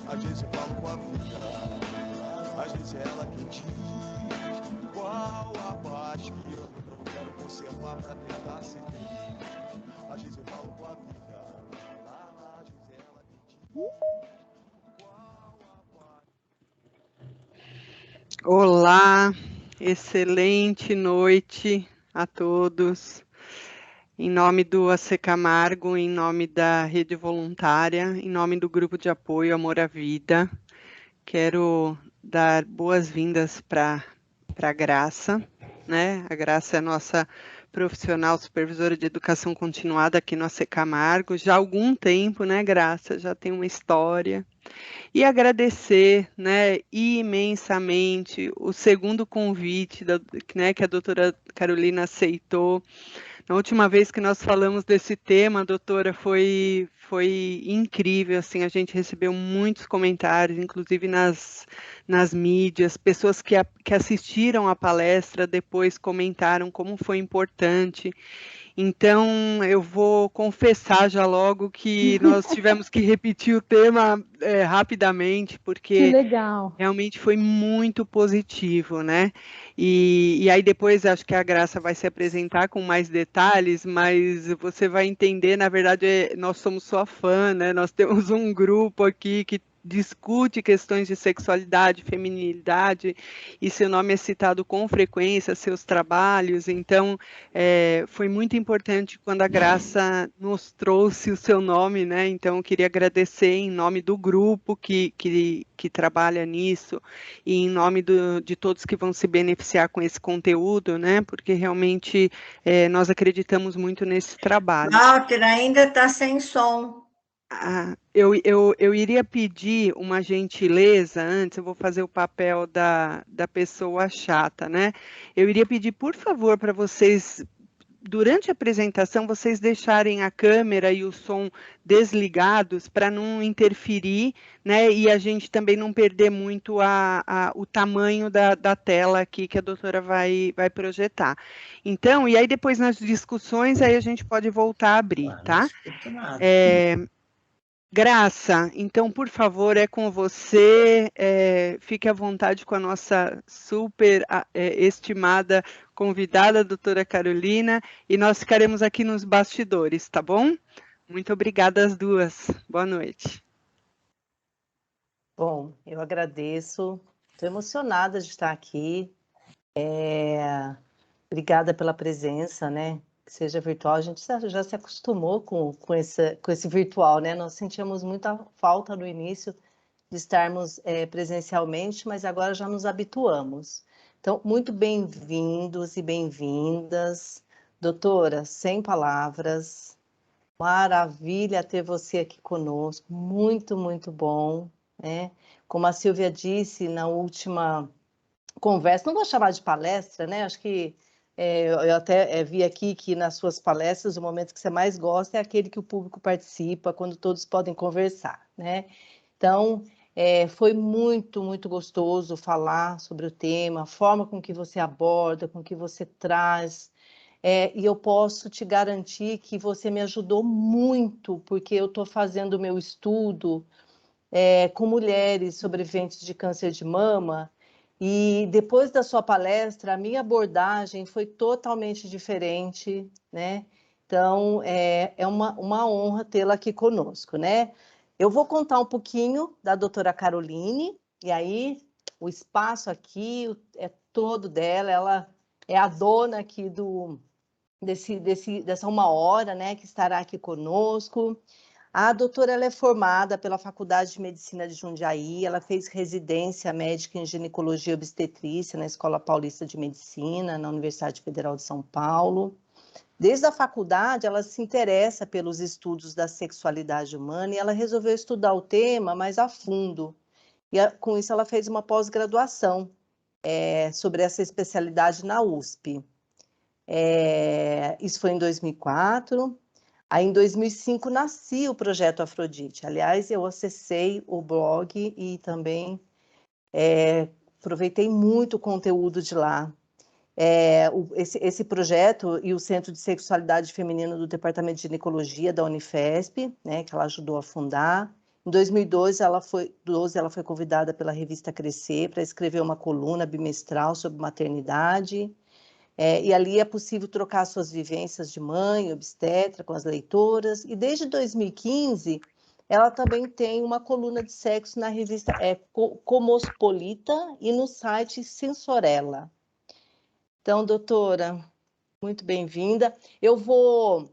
Às vezes eu falo com a vida, às vezes é ela quem diz qual a paz que eu não quero conservar pra tentar seguir. Às vezes eu falo com a vida, às vezes é ela quem diz qual a paz. Olá, excelente noite a todos. Em nome do AC Camargo, em nome da Rede Voluntária, em nome do Grupo de Apoio Amor à Vida, quero dar boas-vindas para a Graça, né? A Graça é a nossa profissional supervisora de educação continuada aqui no AC Camargo, já há algum tempo, né, Graça? Já tem uma história. E agradecer, né, imensamente o segundo convite, né, que a doutora Carolina aceitou. Na última vez que nós falamos desse tema, doutora, foi incrível, assim, a gente recebeu muitos comentários, inclusive nas mídias, pessoas que assistiram à palestra depois comentaram como foi importante. Então, eu vou confessar já logo que nós tivemos que repetir o tema rapidamente, Que porque legal. realmente foi muito positivo, né? E aí depois acho que a Graça vai se apresentar com mais detalhes, mas você vai entender, na verdade, nós somos sua fã, né? Nós temos um grupo aqui que discute questões de sexualidade, feminilidade, e seu nome é citado com frequência, seus trabalhos, então foi muito importante quando a Graça nos trouxe o seu nome, né? Então eu queria agradecer em nome do grupo que trabalha nisso e em nome de todos que vão se beneficiar com esse conteúdo, né? Porque realmente nós acreditamos muito nesse trabalho. Walter, ainda está sem som. Eu iria pedir uma gentileza antes, eu vou fazer o papel da pessoa chata, né? Eu iria pedir, por favor, para vocês, durante a apresentação, vocês deixarem a câmera e o som desligados para não interferir, né? E a gente também não perder muito o tamanho da tela aqui que a doutora vai projetar. Então, e aí depois nas discussões, aí a gente pode voltar a abrir, tá? Não escuto nada. Graça, então, por favor, é com você, fique à vontade com a nossa super estimada convidada, a doutora Carolina, e nós ficaremos aqui nos bastidores, tá bom? Muito obrigada às duas. Boa noite. Bom, eu agradeço, estou emocionada de estar aqui, obrigada pela presença, né? Que seja virtual, a gente já se acostumou com esse virtual, né? Nós sentíamos muita falta no início de estarmos presencialmente, mas agora já nos habituamos. Então, muito bem-vindos e bem-vindas. Doutora, sem palavras, maravilha ter você aqui conosco, muito, muito bom, né? Como a Silvia disse na última conversa, não vou chamar de palestra, né? Acho que eu até vi aqui que nas suas palestras o momento que você mais gosta é aquele que o público participa, quando todos podem conversar, né? Então, foi muito, muito gostoso falar sobre o tema, a forma com que você aborda, com que você traz, e eu posso te garantir que você me ajudou muito, porque eu estou fazendo o meu estudo com mulheres sobreviventes de câncer de mama, e depois da sua palestra, a minha abordagem foi totalmente diferente, né? Então, é uma honra tê-la aqui conosco, né? Eu vou contar um pouquinho da doutora Caroline, e aí o espaço aqui é todo dela, ela é a dona aqui dessa uma hora, né, que estará aqui conosco. A doutora ela é formada pela Faculdade de Medicina de Jundiaí, ela fez residência médica em ginecologia e obstetrícia na Escola Paulista de Medicina, na Universidade Federal de São Paulo. Desde a faculdade, ela se interessa pelos estudos da sexualidade humana e ela resolveu estudar o tema mais a fundo. E com isso ela fez uma pós-graduação sobre essa especialidade na USP. Isso foi em 2004. Aí, em 2005, nascia o Projeto Afrodite. Aliás, eu acessei o blog e também aproveitei muito o conteúdo de lá. Esse projeto e o Centro de Sexualidade Feminina do Departamento de Ginecologia da Unifesp, né, que ela ajudou a fundar, Em 2012, ela foi convidada pela revista Crescer para escrever uma coluna bimestral sobre maternidade. E ali é possível trocar suas vivências de mãe, obstetra, com as leitoras. E desde 2015, ela também tem uma coluna de sexo na revista Cosmopolita e no site Sensorella. Então, doutora, muito bem-vinda. Eu vou...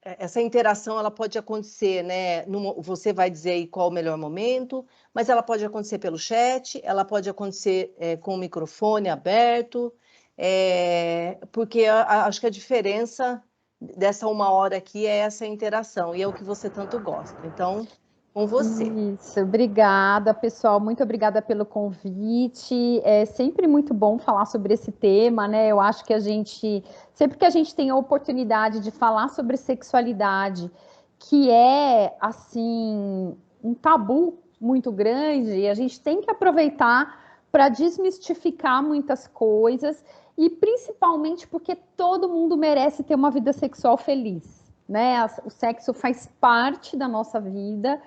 essa interação ela pode acontecer, né? Você vai dizer aí qual o melhor momento, mas ela pode acontecer pelo chat, ela pode acontecer com o microfone aberto, porque acho que a diferença dessa 1 hora aqui é essa interação, e é o que você tanto gosta. Então, com você. Isso, obrigada, pessoal. Muito obrigada pelo convite. É sempre muito bom falar sobre esse tema, né? Eu acho que sempre que a gente tem a oportunidade de falar sobre sexualidade, que é, assim, um tabu muito grande, a gente tem que aproveitar para desmistificar muitas coisas e principalmente porque todo mundo merece ter uma vida sexual feliz, né? O sexo faz parte da nossa vida.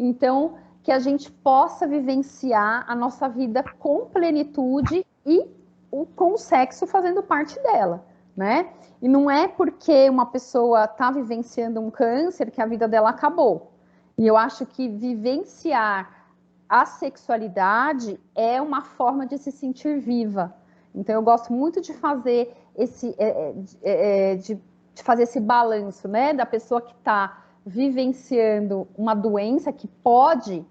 Então, que a gente possa vivenciar a nossa vida com plenitude e com o sexo fazendo parte dela, né? E não é porque uma pessoa está vivenciando um câncer que a vida dela acabou. E eu acho que vivenciar a sexualidade é uma forma de se sentir viva. Então, eu gosto muito de fazer de fazer esse balanço, né? Da pessoa que está vivenciando uma doença que pode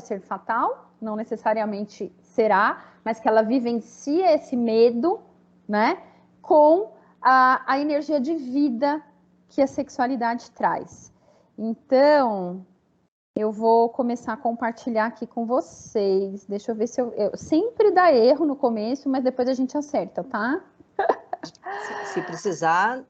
ser fatal, não necessariamente será, mas que ela vivencia esse medo, né, com a energia de vida que a sexualidade traz. Então, eu vou começar a compartilhar aqui com vocês. Deixa eu ver se eu sempre dá erro no começo, mas depois a gente acerta, tá? Se precisar,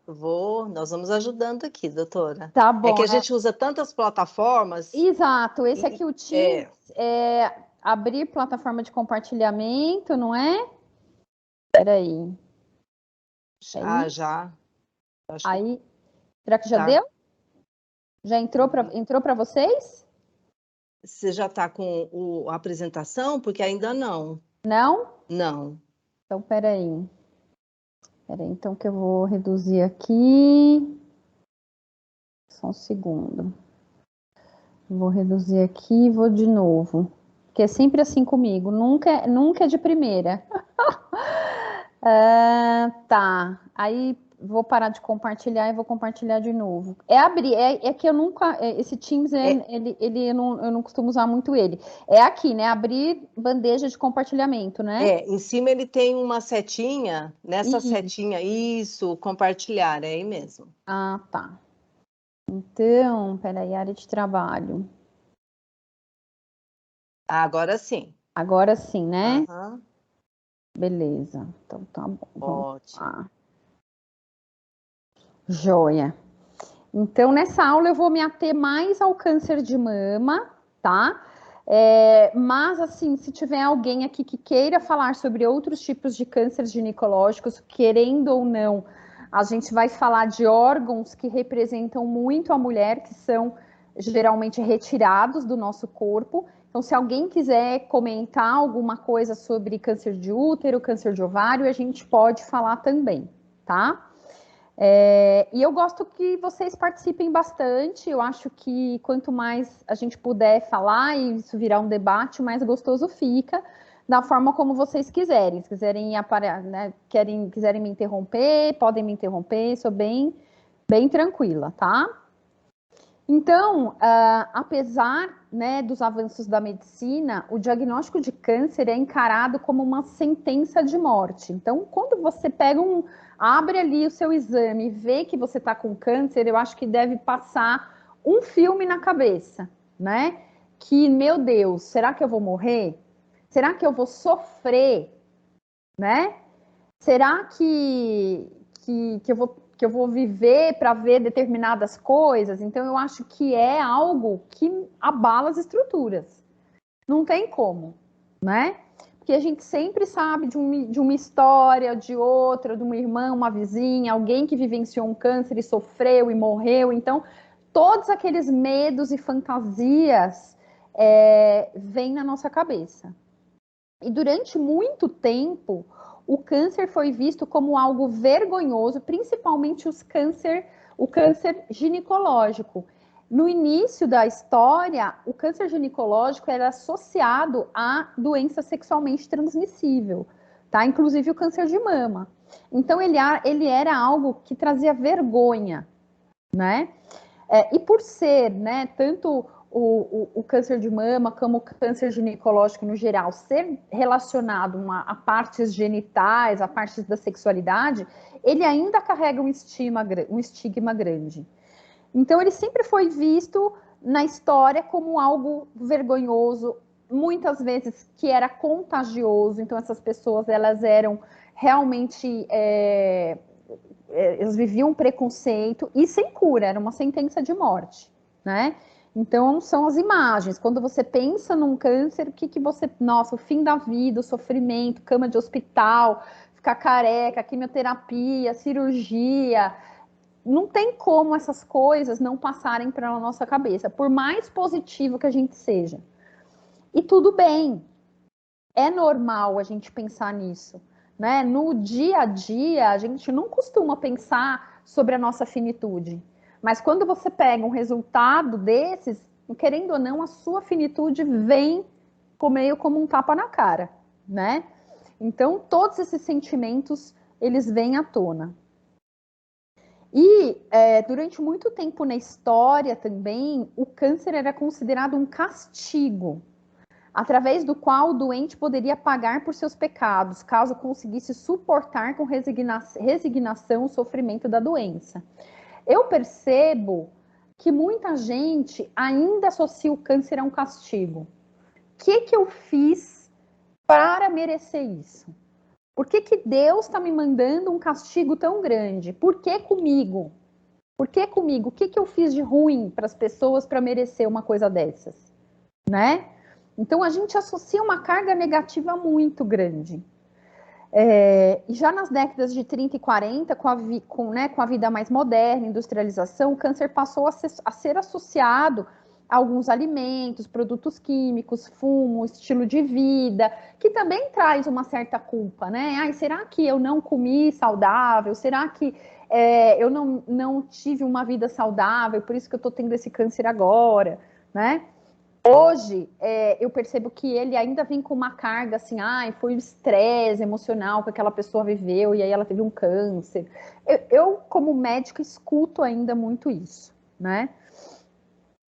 nós vamos ajudando aqui, doutora. Tá bom. É que a gente usa tantas plataformas. Exato, esse aqui, o Teams, é abrir plataforma de compartilhamento, não é? Peraí. Já. Aí, será que já deu? Já entrou para vocês? Você já está com a apresentação? Porque ainda não. Não? Não. Então, peraí, então que eu vou reduzir aqui. Só um segundo. Vou reduzir aqui e vou de novo. Porque é sempre assim comigo, nunca é de primeira. Tá, aí vou parar de compartilhar e vou compartilhar de novo. Abrir, que eu nunca, esse Teams, eu não costumo usar muito ele. É aqui, né, abrir bandeja de compartilhamento, né? Em cima ele tem uma setinha, setinha, isso, compartilhar, é aí mesmo. Ah, tá. Então, peraí, área de trabalho. Agora sim. Agora sim, né? Uhum. Beleza. Então tá bom. Ótimo. Joia. Então, nessa aula eu vou me ater mais ao câncer de mama, tá? Mas, assim, se tiver alguém aqui que queira falar sobre outros tipos de cânceres ginecológicos, querendo ou não, a gente vai falar de órgãos que representam muito a mulher, que são geralmente retirados do nosso corpo. Então, se alguém quiser comentar alguma coisa sobre câncer de útero, câncer de ovário, a gente pode falar também, tá? E eu gosto que vocês participem bastante. Eu acho que quanto mais a gente puder falar e isso virar um debate, mais gostoso fica, da forma como vocês quiserem. Se quiserem, né, quiserem me interromper, podem me interromper, sou bem tranquila, tá? Então, apesar, né, dos avanços da medicina, o diagnóstico de câncer é encarado como uma sentença de morte. Então, quando você abre ali o seu exame e vê que você está com câncer, eu acho que deve passar um filme na cabeça, né? Que, meu Deus, será que eu vou morrer? Será que eu vou sofrer? Né? Será que eu vou viver para ver determinadas coisas? Então, eu acho que é algo que abala as estruturas. Não tem como, né? Porque a gente sempre sabe de uma história, de outra, de uma irmã, uma vizinha, alguém que vivenciou um câncer e sofreu e morreu. Então, todos aqueles medos e fantasias vêm na nossa cabeça. E durante muito tempo, o câncer foi visto como algo vergonhoso, principalmente o câncer ginecológico. No início da história, o câncer ginecológico era associado a doença sexualmente transmissível, tá? Inclusive o câncer de mama. Então, ele era algo que trazia vergonha, né? E por ser, né, tanto o câncer de mama como o câncer ginecológico no geral ser relacionado a partes genitais, a partes da sexualidade, ele ainda carrega um estigma grande. Então, ele sempre foi visto na história como algo vergonhoso, muitas vezes que era contagioso. Então, essas pessoas, elas eram realmente... eles viviam preconceito e sem cura, era uma sentença de morte, né? Então, são as imagens. Quando você pensa num câncer, o que você... Nossa, o fim da vida, o sofrimento, cama de hospital, ficar careca, quimioterapia, cirurgia... Não tem como essas coisas não passarem pela nossa cabeça, por mais positivo que a gente seja. E tudo bem, é normal a gente pensar nisso, né? No dia a dia, a gente não costuma pensar sobre a nossa finitude. Mas quando você pega um resultado desses, querendo ou não, a sua finitude vem meio como um tapa na cara, né? Então, todos esses sentimentos, eles vêm à tona. E durante muito tempo na história também, o câncer era considerado um castigo, através do qual o doente poderia pagar por seus pecados, caso conseguisse suportar com resignação o sofrimento da doença. Eu percebo que muita gente ainda associa o câncer a um castigo. O que eu fiz para merecer isso? Por que Deus está me mandando um castigo tão grande? Por que comigo? Por que comigo? O que eu fiz de ruim para as pessoas para merecer uma coisa dessas? Né? Então, a gente associa uma carga negativa muito grande. E já nas décadas de 30 e 40, com a vida mais moderna, industrialização, o câncer passou a ser associado a alguns alimentos, produtos químicos, fumo, estilo de vida, que também traz uma certa culpa, né? Ai, será que eu não comi saudável? Será que eu não tive uma vida saudável, por isso que eu estou tendo esse câncer agora, né? Hoje, eu percebo que ele ainda vem com uma carga assim, foi o estresse emocional que aquela pessoa viveu e aí ela teve um câncer. Eu como médica, escuto ainda muito isso, né?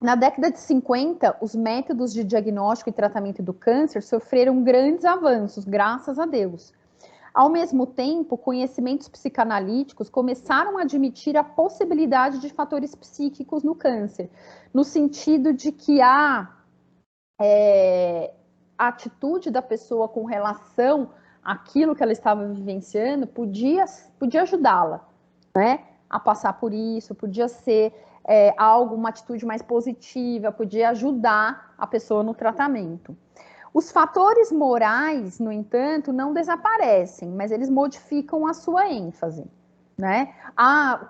Na década de 50, os métodos de diagnóstico e tratamento do câncer sofreram grandes avanços, graças a Deus. Ao mesmo tempo, conhecimentos psicanalíticos começaram a admitir a possibilidade de fatores psíquicos no câncer, no sentido de que a atitude da pessoa com relação àquilo que ela estava vivenciando podia ajudá-la, né, a passar por isso, podia ser uma atitude mais positiva, podia ajudar a pessoa no tratamento. Os fatores morais, no entanto, não desaparecem, mas eles modificam a sua ênfase, né?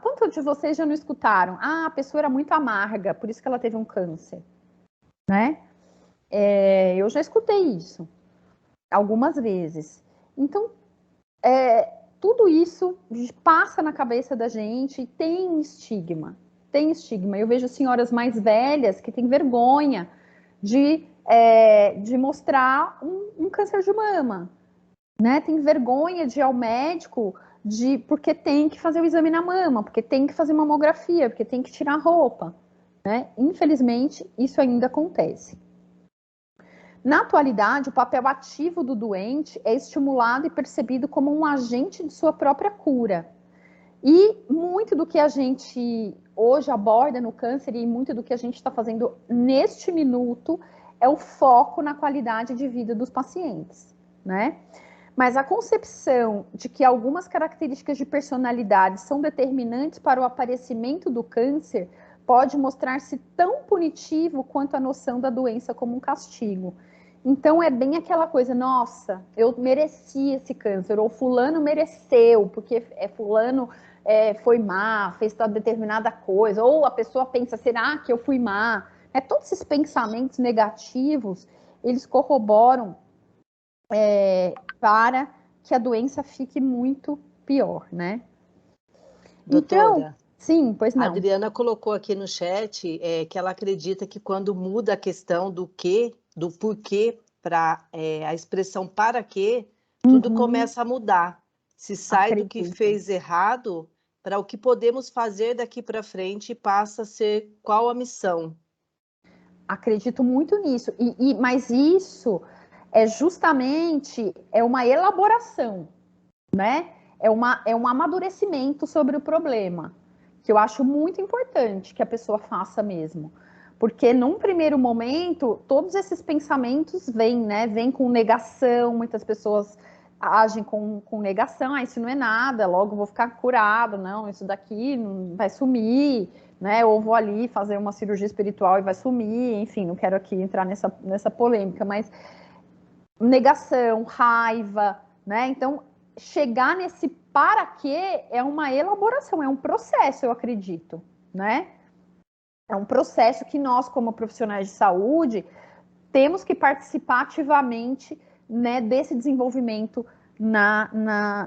Quantos de vocês já não escutaram? A pessoa era muito amarga, por isso que ela teve um câncer, né? Eu já escutei isso algumas vezes. Então, tudo isso passa na cabeça da gente e tem estigma. Tem estigma. Eu vejo senhoras mais velhas que têm vergonha de mostrar um câncer de mama, né? Tem vergonha de ir ao médico porque tem que fazer o exame na mama, porque tem que fazer mamografia, porque tem que tirar a roupa, né? Infelizmente, isso ainda acontece. Na atualidade, o papel ativo do doente é estimulado e percebido como um agente de sua própria cura. E muito do que a gente hoje aborda no câncer e muito do que a gente está fazendo neste minuto é o foco na qualidade de vida dos pacientes, né? Mas a concepção de que algumas características de personalidade são determinantes para o aparecimento do câncer pode mostrar-se tão punitivo quanto a noção da doença como um castigo. Então é bem aquela coisa, nossa, eu mereci esse câncer, ou fulano mereceu, porque fulano foi má, fez tal determinada coisa, ou a pessoa pensa, será que eu fui má? Todos esses pensamentos negativos, eles corroboram para que a doença fique muito pior, né? Doutora, Então, sim, pois a não. Adriana colocou aqui no chat que ela acredita que quando muda a questão do porquê para a expressão para quê, tudo começa a mudar. Se sai do que Acredito. fez errado para o que podemos fazer daqui para frente e passa a ser qual a missão. Acredito muito nisso. Mas isso é justamente uma elaboração, né? É um amadurecimento sobre o problema, que eu acho muito importante que a pessoa faça mesmo. Porque num primeiro momento, todos esses pensamentos vêm, né? Vêm com negação, muitas pessoas agem com negação, isso não é nada, logo vou ficar curado, não, isso daqui não vai sumir, né? Ou vou ali fazer uma cirurgia espiritual e vai sumir, enfim, não quero aqui entrar nessa polêmica, mas negação, raiva, né? Então, chegar nesse para quê é uma elaboração, é um processo, eu acredito, né? É um processo que nós, como profissionais de saúde, temos que participar ativamente, né, desse desenvolvimento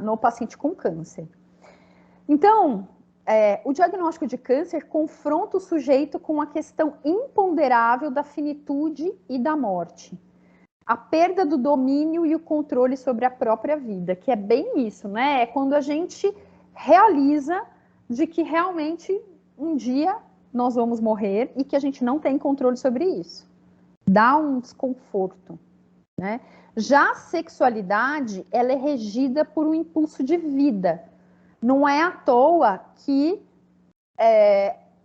no paciente com câncer. Então, o diagnóstico de câncer confronta o sujeito com a questão imponderável da finitude e da morte. A perda do domínio e o controle sobre a própria vida, que é bem isso, né? É quando a gente realiza de que realmente um dia nós vamos morrer e que a gente não tem controle sobre isso. Dá um desconforto, né? Já a sexualidade, ela é regida por um impulso de vida. Não é à toa que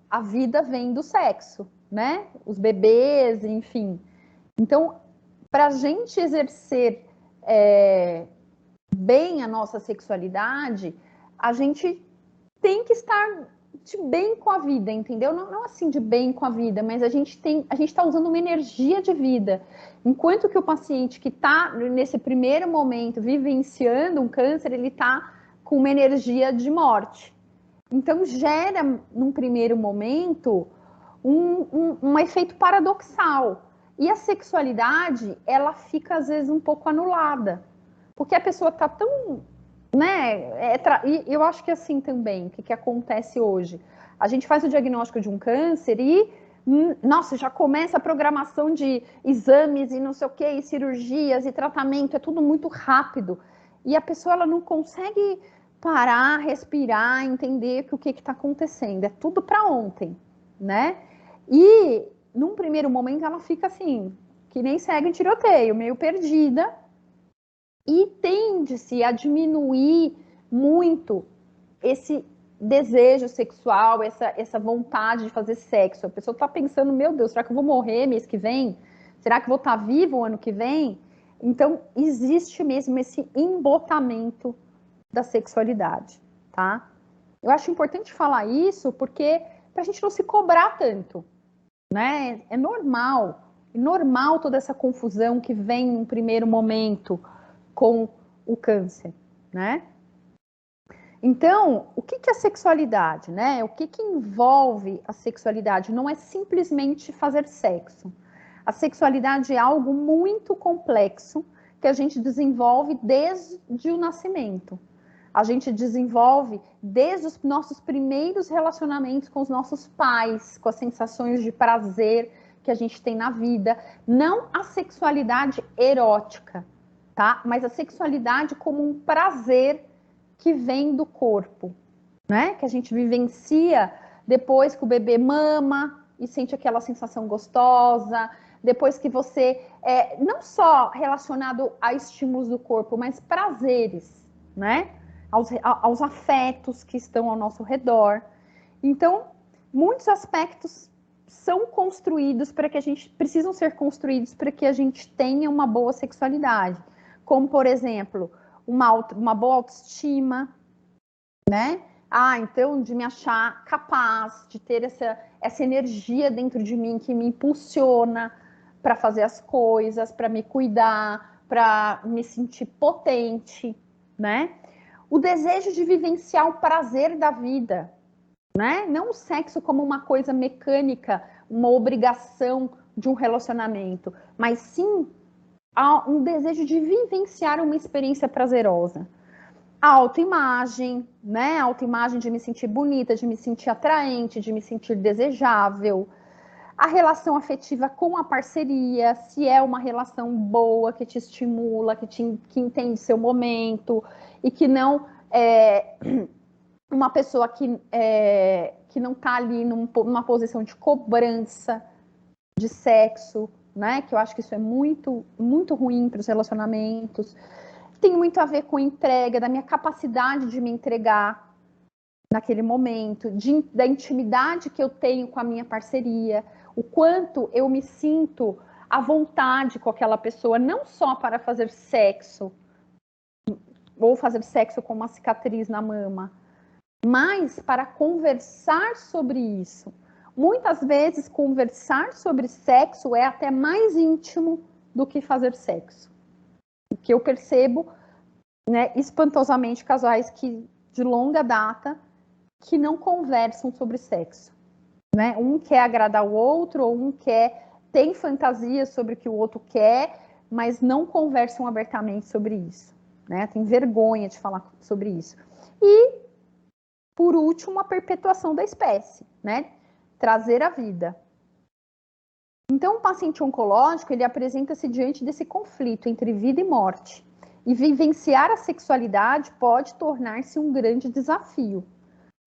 a vida vem do sexo, né? Os bebês, enfim. Então, para a gente exercer bem a nossa sexualidade, a gente tem que estar de bem com a vida, entendeu? Não assim de bem com a vida, mas a gente está usando uma energia de vida. Enquanto que o paciente que está nesse primeiro momento vivenciando um câncer, ele está com uma energia de morte. Então gera, num primeiro momento, um efeito paradoxal. E a sexualidade, ela fica às vezes um pouco anulada, porque a pessoa está tão, né? E eu acho que assim também, o que acontece hoje? A gente faz o diagnóstico de um câncer e, nossa, já começa a programação de exames e não sei o que, e cirurgias e tratamento, é tudo muito rápido. E a pessoa ela não consegue parar, respirar, entender o que está acontecendo. É tudo para ontem, né? E num primeiro momento ela fica assim, que nem segue em tiroteio, meio perdida, e tende-se a diminuir muito esse desejo sexual, essa vontade de fazer sexo. A pessoa está pensando, meu Deus, será que eu vou morrer mês que vem? Será que eu vou estar vivo o ano que vem? Então, existe mesmo esse embotamento da sexualidade, tá? Eu acho importante falar isso porque para a gente não se cobrar tanto, né? É normal toda essa confusão que vem num primeiro momento com o câncer, né? Então, o que é a sexualidade, né? O que envolve a sexualidade? Não é simplesmente fazer sexo. A sexualidade é algo muito complexo que a gente desenvolve desde o nascimento. A gente desenvolve desde os nossos primeiros relacionamentos com os nossos pais, com as sensações de prazer que a gente tem na vida. Não a sexualidade erótica, tá? Mas a sexualidade como um prazer que vem do corpo, né? Que a gente vivencia depois que o bebê mama e sente aquela sensação gostosa, depois que você, não só relacionado a estímulos do corpo, mas prazeres, né? Aos afetos que estão ao nosso redor. Então, muitos aspectos são construídos precisam ser construídos para que a gente tenha uma boa sexualidade. Como, por exemplo, uma boa autoestima, né? Então, de me achar capaz, de ter essa energia dentro de mim que me impulsiona para fazer as coisas, para me cuidar, para me sentir potente, né? O desejo de vivenciar o prazer da vida, né? Não o sexo como uma coisa mecânica, uma obrigação de um relacionamento, mas sim um desejo de vivenciar uma experiência prazerosa. A autoimagem, né? A autoimagem de me sentir bonita, de me sentir atraente, de me sentir desejável. A relação afetiva com a parceria, se é uma relação boa, que te estimula, que entende seu momento, e que não é uma pessoa que não está ali numa posição de cobrança de sexo, né? Que eu acho que isso é muito, muito ruim para os relacionamentos. Tem muito a ver com entrega, da minha capacidade de me entregar naquele momento, da intimidade que eu tenho com a minha parceria, o quanto eu me sinto à vontade com aquela pessoa, não só para fazer sexo, ou fazer sexo com uma cicatriz na mama, mas para conversar sobre isso. Muitas vezes, conversar sobre sexo é até mais íntimo do que fazer sexo. O que eu percebo, né, espantosamente, casais de longa data que não conversam sobre sexo. Né? Um quer agradar o outro, ou um tem fantasias sobre o que o outro quer, mas não conversam abertamente sobre isso. Né? Tem vergonha de falar sobre isso. E, por último, a perpetuação da espécie, né? Trazer a vida. Então, o paciente oncológico, ele apresenta-se diante desse conflito entre vida e morte. E vivenciar a sexualidade pode tornar-se um grande desafio,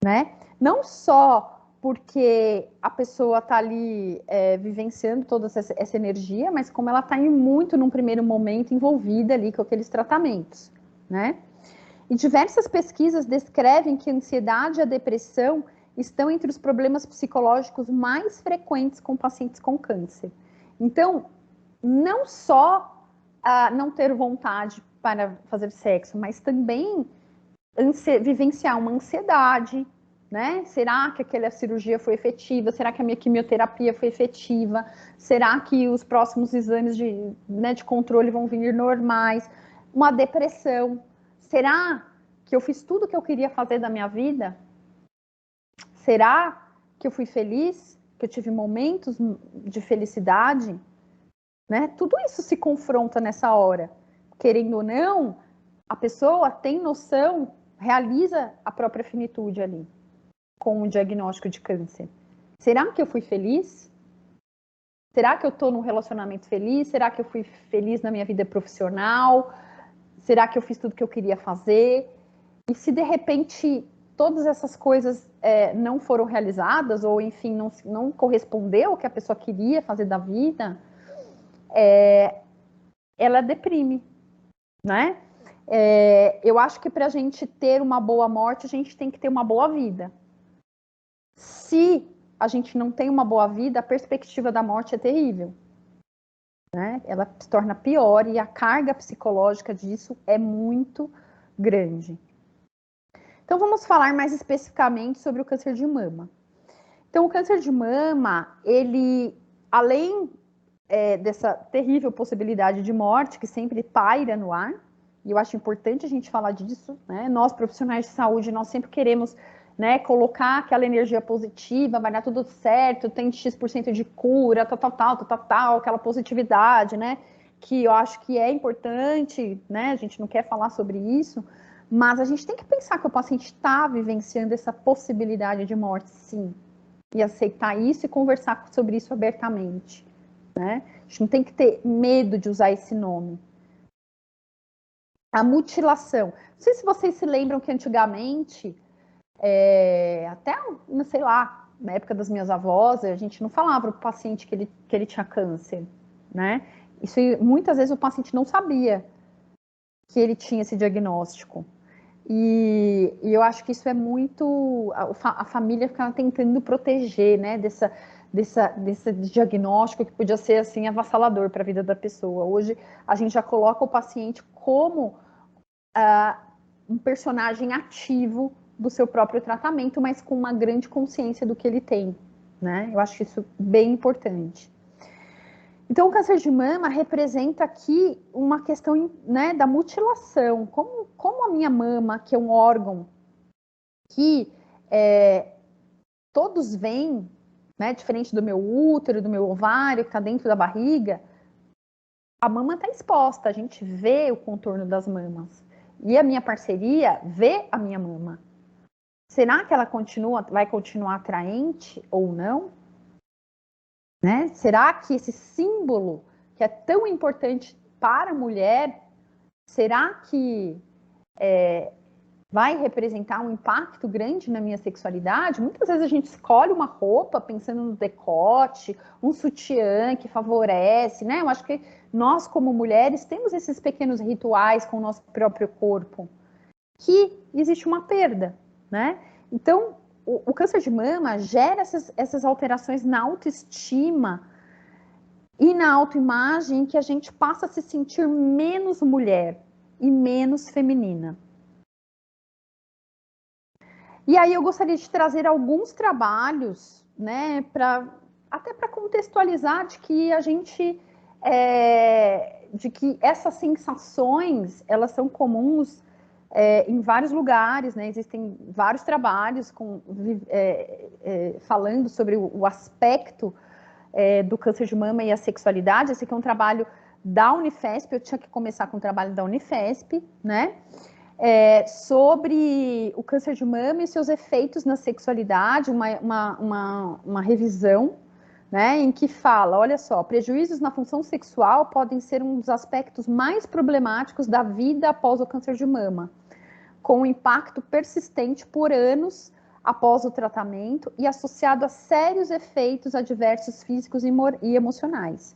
né? Não só porque a pessoa está ali vivenciando toda essa energia, mas como ela está muito, num primeiro momento, envolvida ali com aqueles tratamentos, né? E diversas pesquisas descrevem que a ansiedade e a depressão estão entre os problemas psicológicos mais frequentes com pacientes com câncer. Então, não só não ter vontade para fazer sexo, mas também vivenciar uma ansiedade, né? Será que aquela cirurgia foi efetiva? Será que a minha quimioterapia foi efetiva? Será que os próximos exames de controle vão vir normais? Uma depressão. Será que eu fiz tudo o que eu queria fazer da minha vida? Será que eu fui feliz? Que eu tive momentos de felicidade? Né? Tudo isso se confronta nessa hora. Querendo ou não, a pessoa tem noção, realiza a própria finitude ali, com o diagnóstico de câncer. Será que eu fui feliz? Será que eu estou num relacionamento feliz? Será que eu fui feliz na minha vida profissional? Será que eu fiz tudo que eu queria fazer? E se de repente todas essas coisas não foram realizadas, ou enfim, não correspondeu ao que a pessoa queria fazer da vida, ela deprime, né? Eu acho que para a gente ter uma boa morte, a gente tem que ter uma boa vida. Se a gente não tem uma boa vida, a perspectiva da morte é terrível. Né? Ela se torna pior e a carga psicológica disso é muito grande. Então, vamos falar mais especificamente sobre o câncer de mama. Então, o câncer de mama, ele, além dessa terrível possibilidade de morte que sempre paira no ar, e eu acho importante a gente falar disso, né? Nós, profissionais de saúde, nós sempre queremos, né, colocar aquela energia positiva, vai dar tudo certo, tem X% de cura, tal, aquela positividade, né? Que eu acho que é importante, né? A gente não quer falar sobre isso, mas a gente tem que pensar que o paciente está vivenciando essa possibilidade de morte, sim. E aceitar isso e conversar sobre isso abertamente, né? A gente não tem que ter medo de usar esse nome. A mutilação. Não sei se vocês se lembram que antigamente, até, sei lá, na época das minhas avós, a gente não falava para o paciente que ele tinha câncer, né? Isso, muitas vezes o paciente não sabia que ele tinha esse diagnóstico. E eu acho que isso é muito... A família ficava tentando proteger, né, desse diagnóstico que podia ser, assim, avassalador para a vida da pessoa. Hoje, a gente já coloca o paciente como um personagem ativo do seu próprio tratamento, mas com uma grande consciência do que ele tem, né? Eu acho isso bem importante. Então, o câncer de mama representa aqui uma questão, né, da mutilação. Como a minha mama, que é um órgão que todos veem, né, diferente do meu útero, do meu ovário, que está dentro da barriga, a mama está exposta, a gente vê o contorno das mamas. E a minha parceria vê a minha mama. Será que ela vai continuar atraente ou não? Né? Será que esse símbolo, que é tão importante para a mulher, será que vai representar um impacto grande na minha sexualidade? Muitas vezes a gente escolhe uma roupa pensando no decote, um sutiã que favorece, né? Eu acho que nós, como mulheres, temos esses pequenos rituais com o nosso próprio corpo, que existe uma perda, né? Então, o câncer de mama gera essas alterações na autoestima e na autoimagem, que a gente passa a se sentir menos mulher e menos feminina. E aí eu gostaria de trazer alguns trabalhos, né, até para contextualizar de que a gente, de que essas sensações, elas são comuns em vários lugares, né? Existem vários trabalhos falando sobre o aspecto do câncer de mama e a sexualidade. Esse aqui é um trabalho da Unifesp, eu tinha que começar com o trabalho da Unifesp, né? Sobre o câncer de mama e seus efeitos na sexualidade, uma revisão, né, em que fala, olha só, prejuízos na função sexual podem ser um dos aspectos mais problemáticos da vida após o câncer de mama, com um impacto persistente por anos após o tratamento e associado a sérios efeitos adversos físicos e emocionais.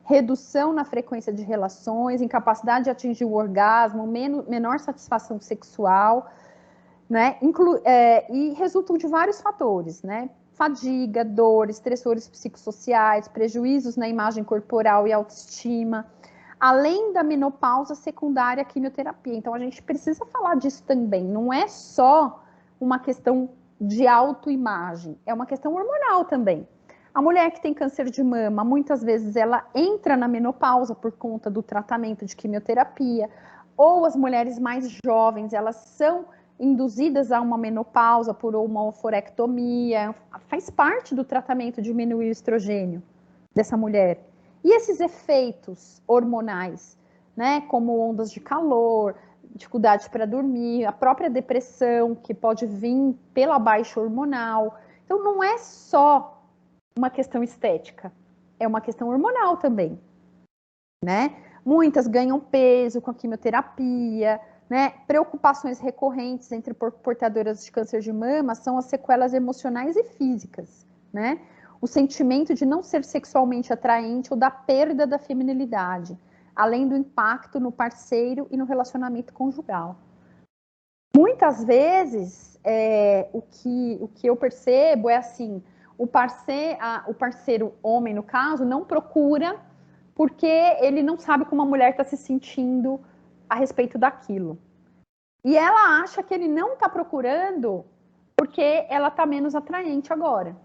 Redução na frequência de relações, incapacidade de atingir o orgasmo, menor satisfação sexual, né? E resultam de vários fatores, né? Fadiga, dor, estressores psicossociais, prejuízos na imagem corporal e autoestima, além da menopausa secundária à quimioterapia. Então, a gente precisa falar disso também. Não é só uma questão de autoimagem, é uma questão hormonal também. A mulher que tem câncer de mama, muitas vezes ela entra na menopausa por conta do tratamento de quimioterapia, ou as mulheres mais jovens, elas são induzidas a uma menopausa por uma oforectomia, faz parte do tratamento diminuir o estrogênio dessa mulher. E esses efeitos hormonais, né, como ondas de calor, dificuldade para dormir, a própria depressão, que pode vir pela baixa hormonal. Então, não é só uma questão estética, é uma questão hormonal também, né? Muitas ganham peso com a quimioterapia, né? Preocupações recorrentes entre portadoras de câncer de mama são as sequelas emocionais e físicas, né? O sentimento de não ser sexualmente atraente ou da perda da feminilidade, além do impacto no parceiro e no relacionamento conjugal. Muitas vezes, o que eu percebo é assim, o parceiro homem, no caso, não procura porque ele não sabe como a mulher está se sentindo a respeito daquilo. E ela acha que ele não está procurando porque ela está menos atraente agora.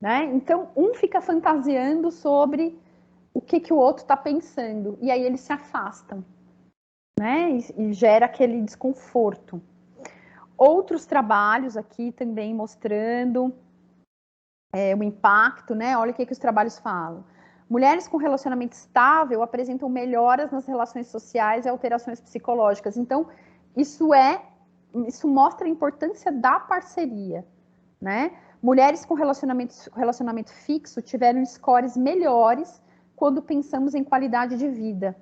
Né? Então, um fica fantasiando sobre o que o outro está pensando. E aí eles se afastam. Né? E gera aquele desconforto. Outros trabalhos aqui também mostrando o impacto, né? Olha o que os trabalhos falam. Mulheres com relacionamento estável apresentam melhoras nas relações sociais e alterações psicológicas. Então, isso mostra a importância da parceria, né? Mulheres com relacionamento fixo tiveram scores melhores quando pensamos em qualidade de vida.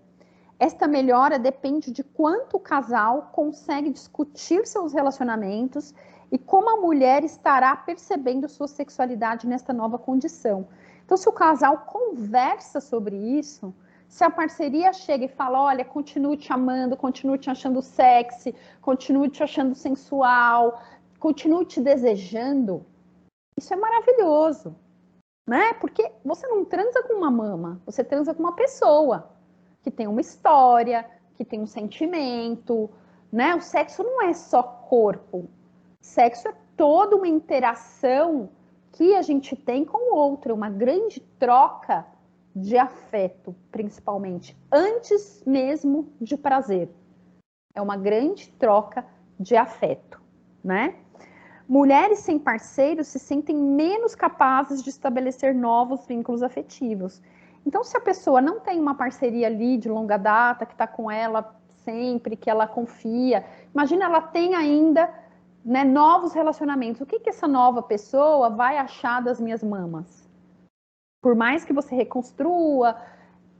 Esta melhora depende de quanto o casal consegue discutir seus relacionamentos e como a mulher estará percebendo sua sexualidade nesta nova condição. Então, se o casal conversa sobre isso, se a parceria chega e fala, olha, continuo te amando, continuo te achando sexy, continuo te achando sensual, continuo te desejando, isso é maravilhoso, né? Porque você não transa com uma mama, você transa com uma pessoa que tem uma história, que tem um sentimento, né? O sexo não é só corpo. Sexo é toda uma interação que a gente tem com o outro, uma grande troca de afeto, principalmente, antes mesmo de prazer. É uma grande troca de afeto, né? Mulheres sem parceiros se sentem menos capazes de estabelecer novos vínculos afetivos. Então, se a pessoa não tem uma parceria ali de longa data, que está com ela sempre, que ela confia, imagina ela tem ainda, né, novos relacionamentos. O que essa nova pessoa vai achar das minhas mamas? Por mais que você reconstrua,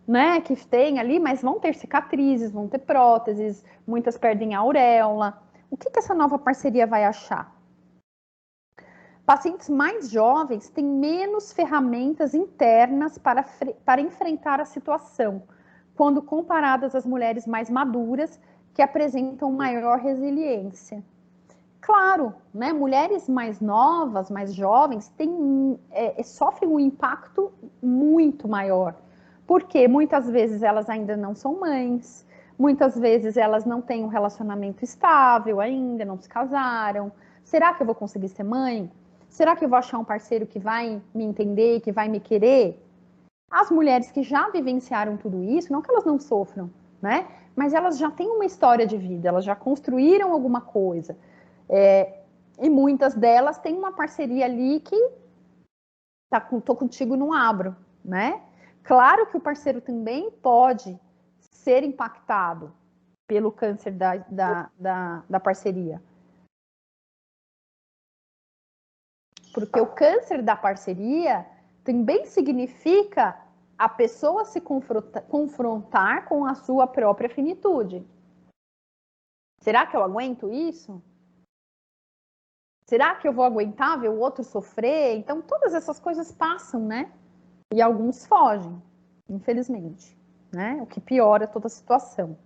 né, que tem ali, mas vão ter cicatrizes, vão ter próteses, muitas perdem a auréola. O que essa nova parceria vai achar? Pacientes mais jovens têm menos ferramentas internas para enfrentar a situação, quando comparadas às mulheres mais maduras, que apresentam maior resiliência. Claro, né, mulheres mais novas, mais jovens, sofrem um impacto muito maior, porque muitas vezes elas ainda não são mães, muitas vezes elas não têm um relacionamento estável ainda, não se casaram. Será que eu vou conseguir ser mãe? Será que eu vou achar um parceiro que vai me entender, que vai me querer? As mulheres que já vivenciaram tudo isso, não que elas não sofram, né? Mas elas já têm uma história de vida, elas já construíram alguma coisa. E muitas delas têm uma parceria ali que tô contigo, não abro, né? Claro que o parceiro também pode ser impactado pelo câncer da parceria. Porque o câncer da parceria também significa a pessoa se confrontar com a sua própria finitude. Será que eu aguento isso? Será que eu vou aguentar ver o outro sofrer? Então, todas essas coisas passam, né? E alguns fogem, infelizmente, né? O que piora toda a situação.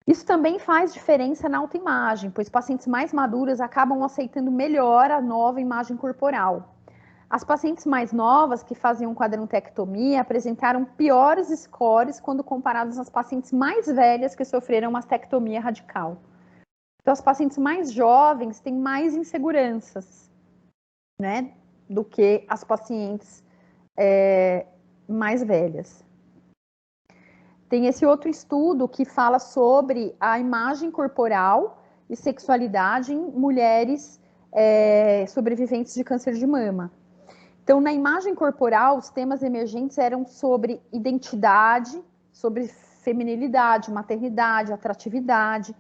Isso também faz diferença na autoimagem, pois pacientes mais maduras acabam aceitando melhor a nova imagem corporal. As pacientes mais novas que faziam quadrantectomia apresentaram piores scores quando comparadas às pacientes mais velhas que sofreram mastectomia radical. Então, as pacientes mais jovens têm mais inseguranças, né, do que as pacientes mais velhas. Tem esse outro estudo que fala sobre a imagem corporal e sexualidade em mulheres sobreviventes de câncer de mama. Então, na imagem corporal, os temas emergentes eram sobre identidade, sobre feminilidade, maternidade, atratividade,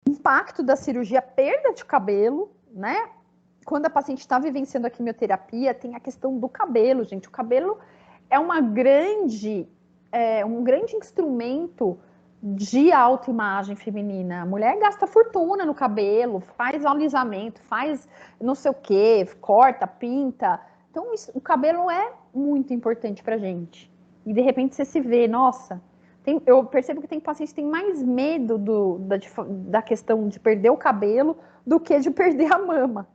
impacto da cirurgia, perda de cabelo, né? Quando a paciente está vivenciando a quimioterapia, tem a questão do cabelo, gente. O cabelo é um grande instrumento de autoimagem feminina. A mulher gasta fortuna no cabelo, faz alisamento, faz não sei o quê, corta, pinta. Então, o cabelo é muito importante pra gente. E, de repente, você se vê, nossa, eu percebo que tem pacientes que têm mais medo da questão de perder o cabelo do que de perder a mama,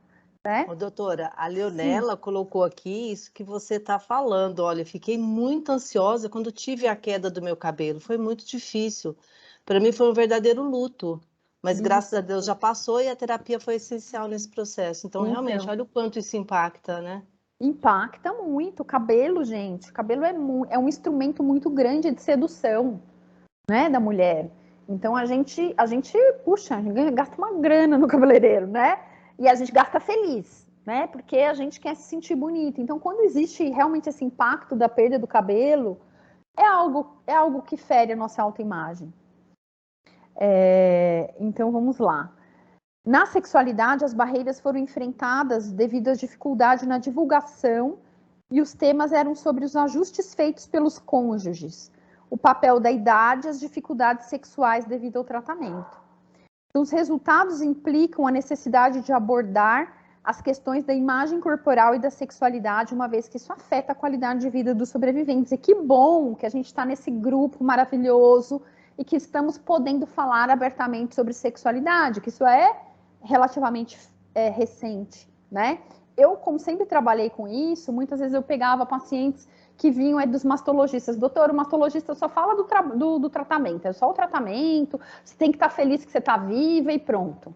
né? Ô, doutora, a Leonela colocou aqui isso que você está falando. Olha, fiquei muito ansiosa quando tive a queda do meu cabelo. Foi muito difícil. Para mim foi um verdadeiro luto. Mas graças a Deus já passou e a terapia foi essencial nesse processo. Então, realmente, olha o quanto isso impacta, né? Impacta muito. O cabelo, gente, o cabelo é um instrumento muito grande de sedução, né, da mulher. Então, a gente gasta uma grana no cabeleireiro, né? E a gente gasta feliz, né? Porque a gente quer se sentir bonita. Então, quando existe realmente esse impacto da perda do cabelo, é algo que fere a nossa autoimagem. Então, vamos lá. Na sexualidade, as barreiras foram enfrentadas devido à dificuldade na divulgação e os temas eram sobre os ajustes feitos pelos cônjuges, o papel da idade e as dificuldades sexuais devido ao tratamento. Então, os resultados implicam a necessidade de abordar as questões da imagem corporal e da sexualidade, uma vez que isso afeta a qualidade de vida dos sobreviventes. E que bom que a gente está nesse grupo maravilhoso e que estamos podendo falar abertamente sobre sexualidade, que isso é relativamente recente, né? Eu, como sempre trabalhei com isso, muitas vezes eu pegava pacientes que vinham dos mastologistas. Doutor, o mastologista só fala do tratamento, é só o tratamento, você tem que estar feliz que você está viva e pronto,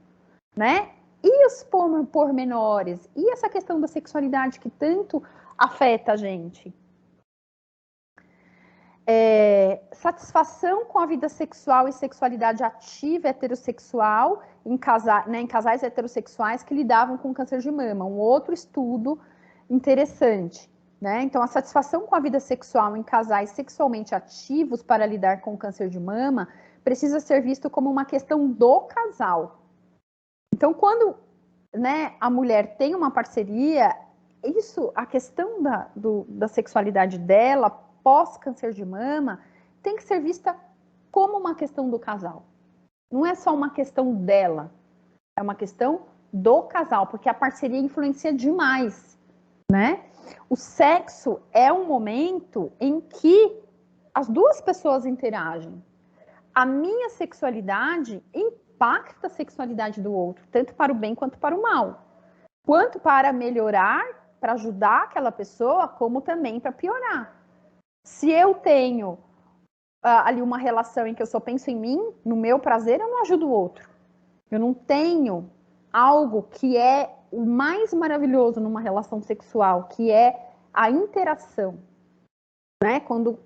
né? E os pormenores? E essa questão da sexualidade que tanto afeta a gente? satisfação com a vida sexual e sexualidade ativa heterossexual em casais heterossexuais que lidavam com câncer de mama. Um outro estudo interessante, né? Então, a satisfação com a vida sexual em casais sexualmente ativos para lidar com o câncer de mama precisa ser visto como uma questão do casal. Então, quando, né, a mulher tem uma parceria, a questão da sexualidade dela pós-câncer de mama tem que ser vista como uma questão do casal. Não é só uma questão dela, é uma questão do casal, porque a parceria influencia demais, né? O sexo é um momento em que as duas pessoas interagem. A minha sexualidade impacta a sexualidade do outro, tanto para o bem quanto para o mal. Quanto para melhorar, para ajudar aquela pessoa, como também para piorar. Se eu tenho ali uma relação em que eu só penso em mim, no meu prazer, eu não ajudo o outro. Eu não tenho algo que é o mais maravilhoso numa relação sexual, que é a interação, né? Quando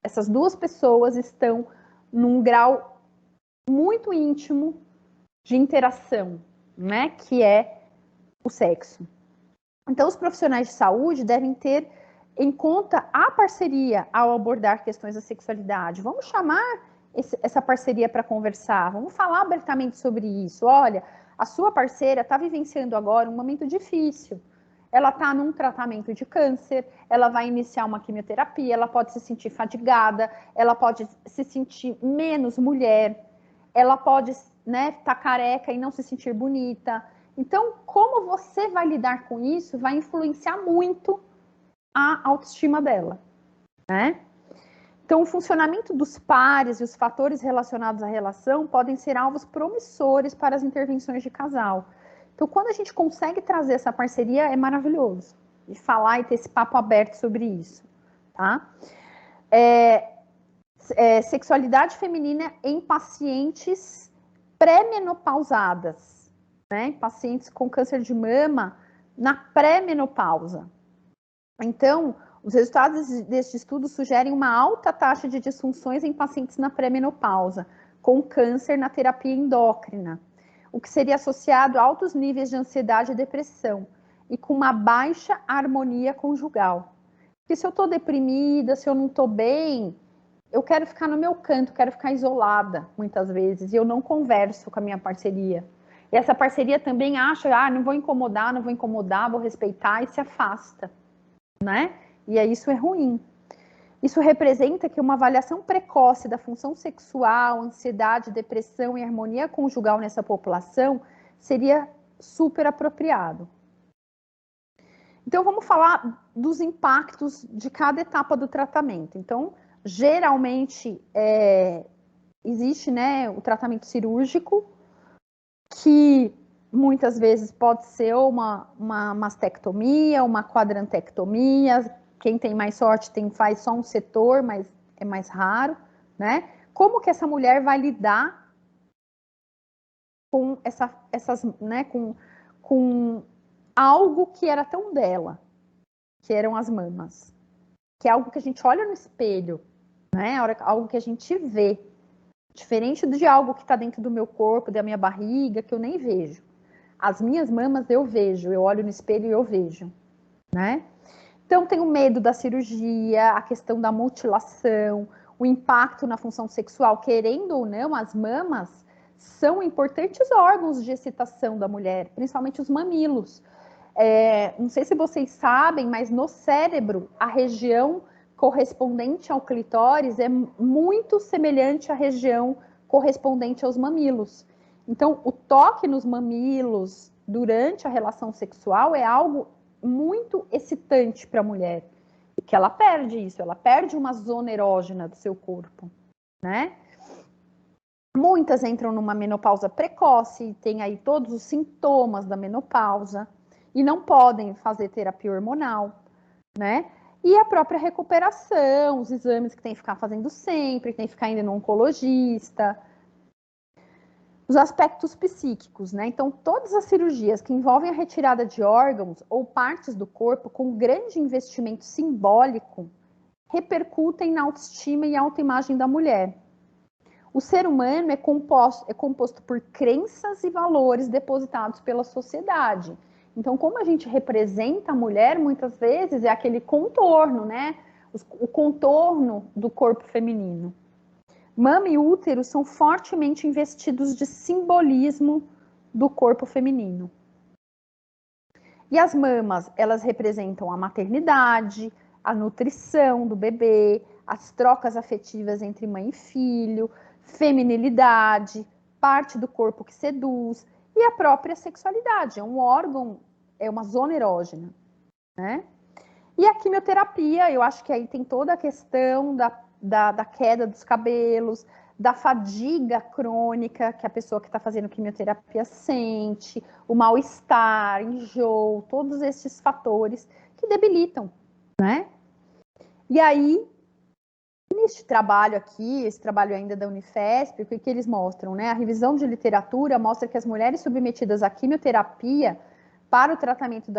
essas duas pessoas estão num grau muito íntimo de interação, né? Que é o sexo. Então, os profissionais de saúde devem ter em conta a parceria ao abordar questões da sexualidade. Vamos chamar essa parceria para conversar, vamos falar abertamente sobre isso. Olha, a sua parceira está vivenciando agora um momento difícil. Ela está num tratamento de câncer, ela vai iniciar uma quimioterapia, ela pode se sentir fadigada, ela pode se sentir menos mulher, ela pode, né, tá careca e não se sentir bonita. Então, como você vai lidar com isso vai influenciar muito a autoestima dela, né? Então, o funcionamento dos pares e os fatores relacionados à relação podem ser alvos promissores para as intervenções de casal. Então, quando a gente consegue trazer essa parceria, é maravilhoso. E falar e ter esse papo aberto sobre isso, tá? Sexualidade feminina em pacientes pré-menopausadas, né? Pacientes com câncer de mama na pré-menopausa. Então, os resultados deste estudo sugerem uma alta taxa de disfunções em pacientes na pré-menopausa, com câncer na terapia endócrina, o que seria associado a altos níveis de ansiedade e depressão, e com uma baixa harmonia conjugal. Porque se eu estou deprimida, se eu não estou bem, eu quero ficar no meu canto, quero ficar isolada, muitas vezes, e eu não converso com a minha parceria. E essa parceria também acha, não vou incomodar, vou respeitar, e se afasta, né? E aí isso é ruim. Isso representa que uma avaliação precoce da função sexual, ansiedade, depressão e harmonia conjugal nessa população seria super apropriado. Então, vamos falar dos impactos de cada etapa do tratamento. Então, geralmente, existe, né, o tratamento cirúrgico, que muitas vezes pode ser uma mastectomia, uma quadrantectomia. Quem tem mais sorte faz só um setor, mas é mais raro, né? Como que essa mulher vai lidar com né, com algo que era tão dela, que eram as mamas, que é algo que a gente olha no espelho, né? Algo que a gente vê, diferente de algo que está dentro do meu corpo, da minha barriga, que eu nem vejo. As minhas mamas eu vejo, eu olho no espelho e eu vejo, né? Então, tem o medo da cirurgia, a questão da mutilação, o impacto na função sexual, querendo ou não, as mamas são importantes órgãos de excitação da mulher, principalmente os mamilos. Não sei se vocês sabem, mas no cérebro, a região correspondente ao clitóris é muito semelhante à região correspondente aos mamilos. Então, o toque nos mamilos durante a relação sexual é algo muito excitante para a mulher, que ela perde isso, ela perde uma zona erógena do seu corpo, né? Muitas entram numa menopausa precoce, tem aí todos os sintomas da menopausa e não podem fazer terapia hormonal, né? E a própria recuperação, os exames que tem que ficar fazendo sempre, que tem que ficar indo no oncologista. Os aspectos psíquicos, né? Então, todas as cirurgias que envolvem a retirada de órgãos ou partes do corpo com grande investimento simbólico repercutem na autoestima e autoimagem da mulher. O ser humano é composto por crenças e valores depositados pela sociedade. Então, como a gente representa a mulher, muitas vezes, é aquele contorno, né? O contorno do corpo feminino. Mama e útero são fortemente investidos de simbolismo do corpo feminino. E as mamas, elas representam a maternidade, a nutrição do bebê, as trocas afetivas entre mãe e filho, feminilidade, parte do corpo que seduz e a própria sexualidade. É um órgão, é uma zona erógena, né? E a quimioterapia, eu acho que aí tem toda a questão da queda dos cabelos, da fadiga crônica que a pessoa que está fazendo quimioterapia sente, o mal-estar, enjoo, todos esses fatores que debilitam, né? E aí, neste trabalho aqui, esse trabalho ainda da Unifesp, o que eles mostram, né? A revisão de literatura mostra que as mulheres submetidas à quimioterapia para o tratamento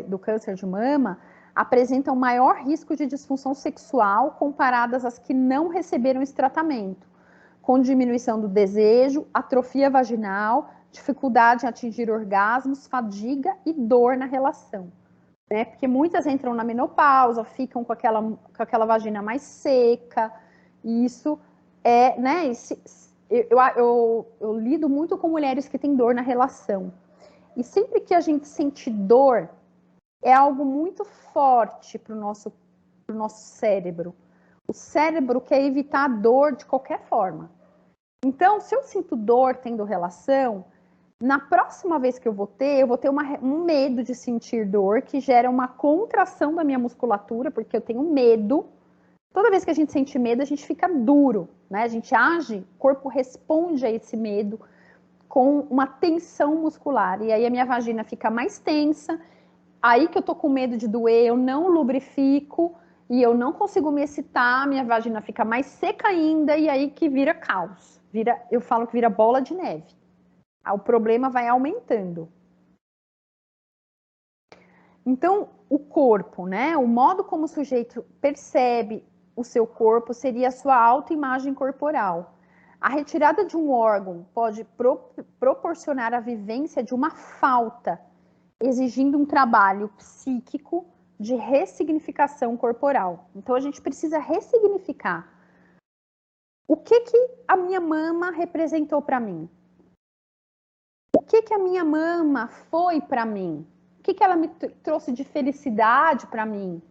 do câncer de mama apresentam maior risco de disfunção sexual comparadas às que não receberam esse tratamento, com diminuição do desejo, atrofia vaginal, dificuldade em atingir orgasmos, fadiga e dor na relação. Né? Porque muitas entram na menopausa, ficam com aquela vagina mais seca, e isso é, né? Eu lido muito com mulheres que têm dor na relação. E sempre que a gente sente dor, é algo muito forte para o nosso cérebro. O cérebro quer evitar a dor de qualquer forma. Então, se eu sinto dor tendo relação, na próxima vez que eu vou ter um medo de sentir dor, que gera uma contração da minha musculatura, porque eu tenho medo. Toda vez que a gente sente medo, a gente fica duro, né? A gente age, o corpo responde a esse medo com uma tensão muscular. E aí a minha vagina fica mais tensa. Aí que eu tô com medo de doer, eu não lubrifico e eu não consigo me excitar, minha vagina fica mais seca ainda e aí que vira caos. Eu falo que vira bola de neve. O problema vai aumentando. Então, o corpo, né? O modo como o sujeito percebe o seu corpo seria a sua autoimagem corporal. A retirada de um órgão pode proporcionar a vivência de uma falta, exigindo um trabalho psíquico de ressignificação corporal. Então, a gente precisa ressignificar. O que a minha mama representou para mim? O que a minha mama foi para mim? O que ela me trouxe de felicidade para mim?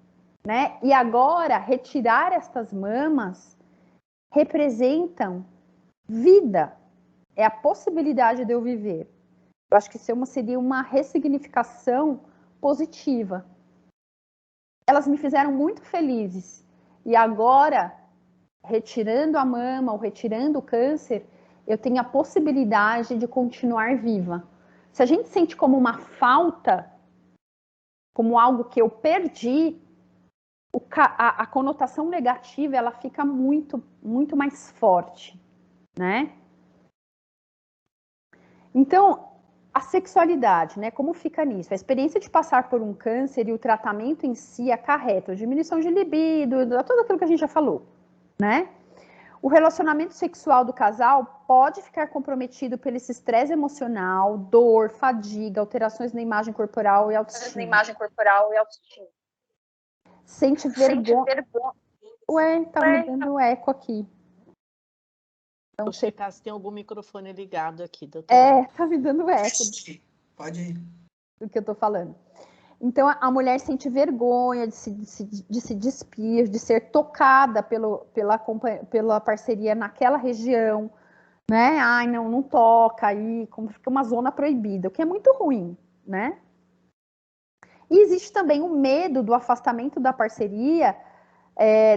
Né? E agora, retirar estas mamas representam vida. É a possibilidade de eu viver. Eu acho que isso seria uma ressignificação positiva. Elas me fizeram muito felizes. E agora, retirando a mama ou retirando o câncer, eu tenho a possibilidade de continuar viva. Se a gente sente como uma falta, como algo que eu perdi, a conotação negativa ela fica muito, muito mais forte, né? Então, a sexualidade, né? Como fica nisso? A experiência de passar por um câncer e o tratamento em si acarreta diminuição de libido, tudo aquilo que a gente já falou, né? O relacionamento sexual do casal pode ficar comprometido pelo esse estresse emocional, dor, fadiga, alterações na imagem corporal e autoestima. Sente vergonha. Ué, tá me dando eco aqui. Vou checar se tem algum microfone ligado aqui, doutora. Tá me dando eco. Pode ir. Do que eu tô falando. Então, a mulher sente vergonha de se despir, de ser tocada pela parceria naquela região, né? Ai, não toca aí, como fica uma zona proibida, o que é muito ruim, né? E existe também o medo do afastamento da parceria,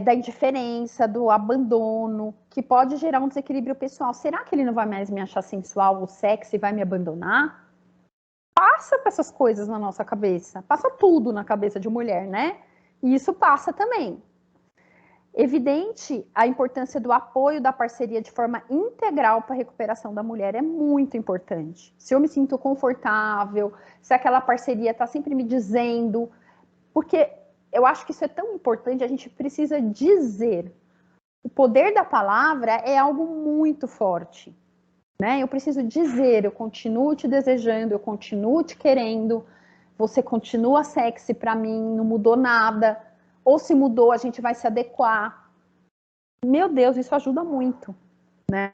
da indiferença, do abandono, que pode gerar um desequilíbrio pessoal. Será que ele não vai mais me achar sensual ou sexy e vai me abandonar? Passa por essas coisas na nossa cabeça. Passa tudo na cabeça de mulher, né? E isso passa também. Evidente, a importância do apoio da parceria de forma integral para a recuperação da mulher é muito importante. Se eu me sinto confortável, se aquela parceria está sempre me dizendo, porque eu acho que isso é tão importante, a gente precisa dizer. O poder da palavra é algo muito forte, né? Eu preciso dizer, eu continuo te desejando, eu continuo te querendo, você continua sexy para mim, não mudou nada, ou se mudou, a gente vai se adequar. Meu Deus, isso ajuda muito, né?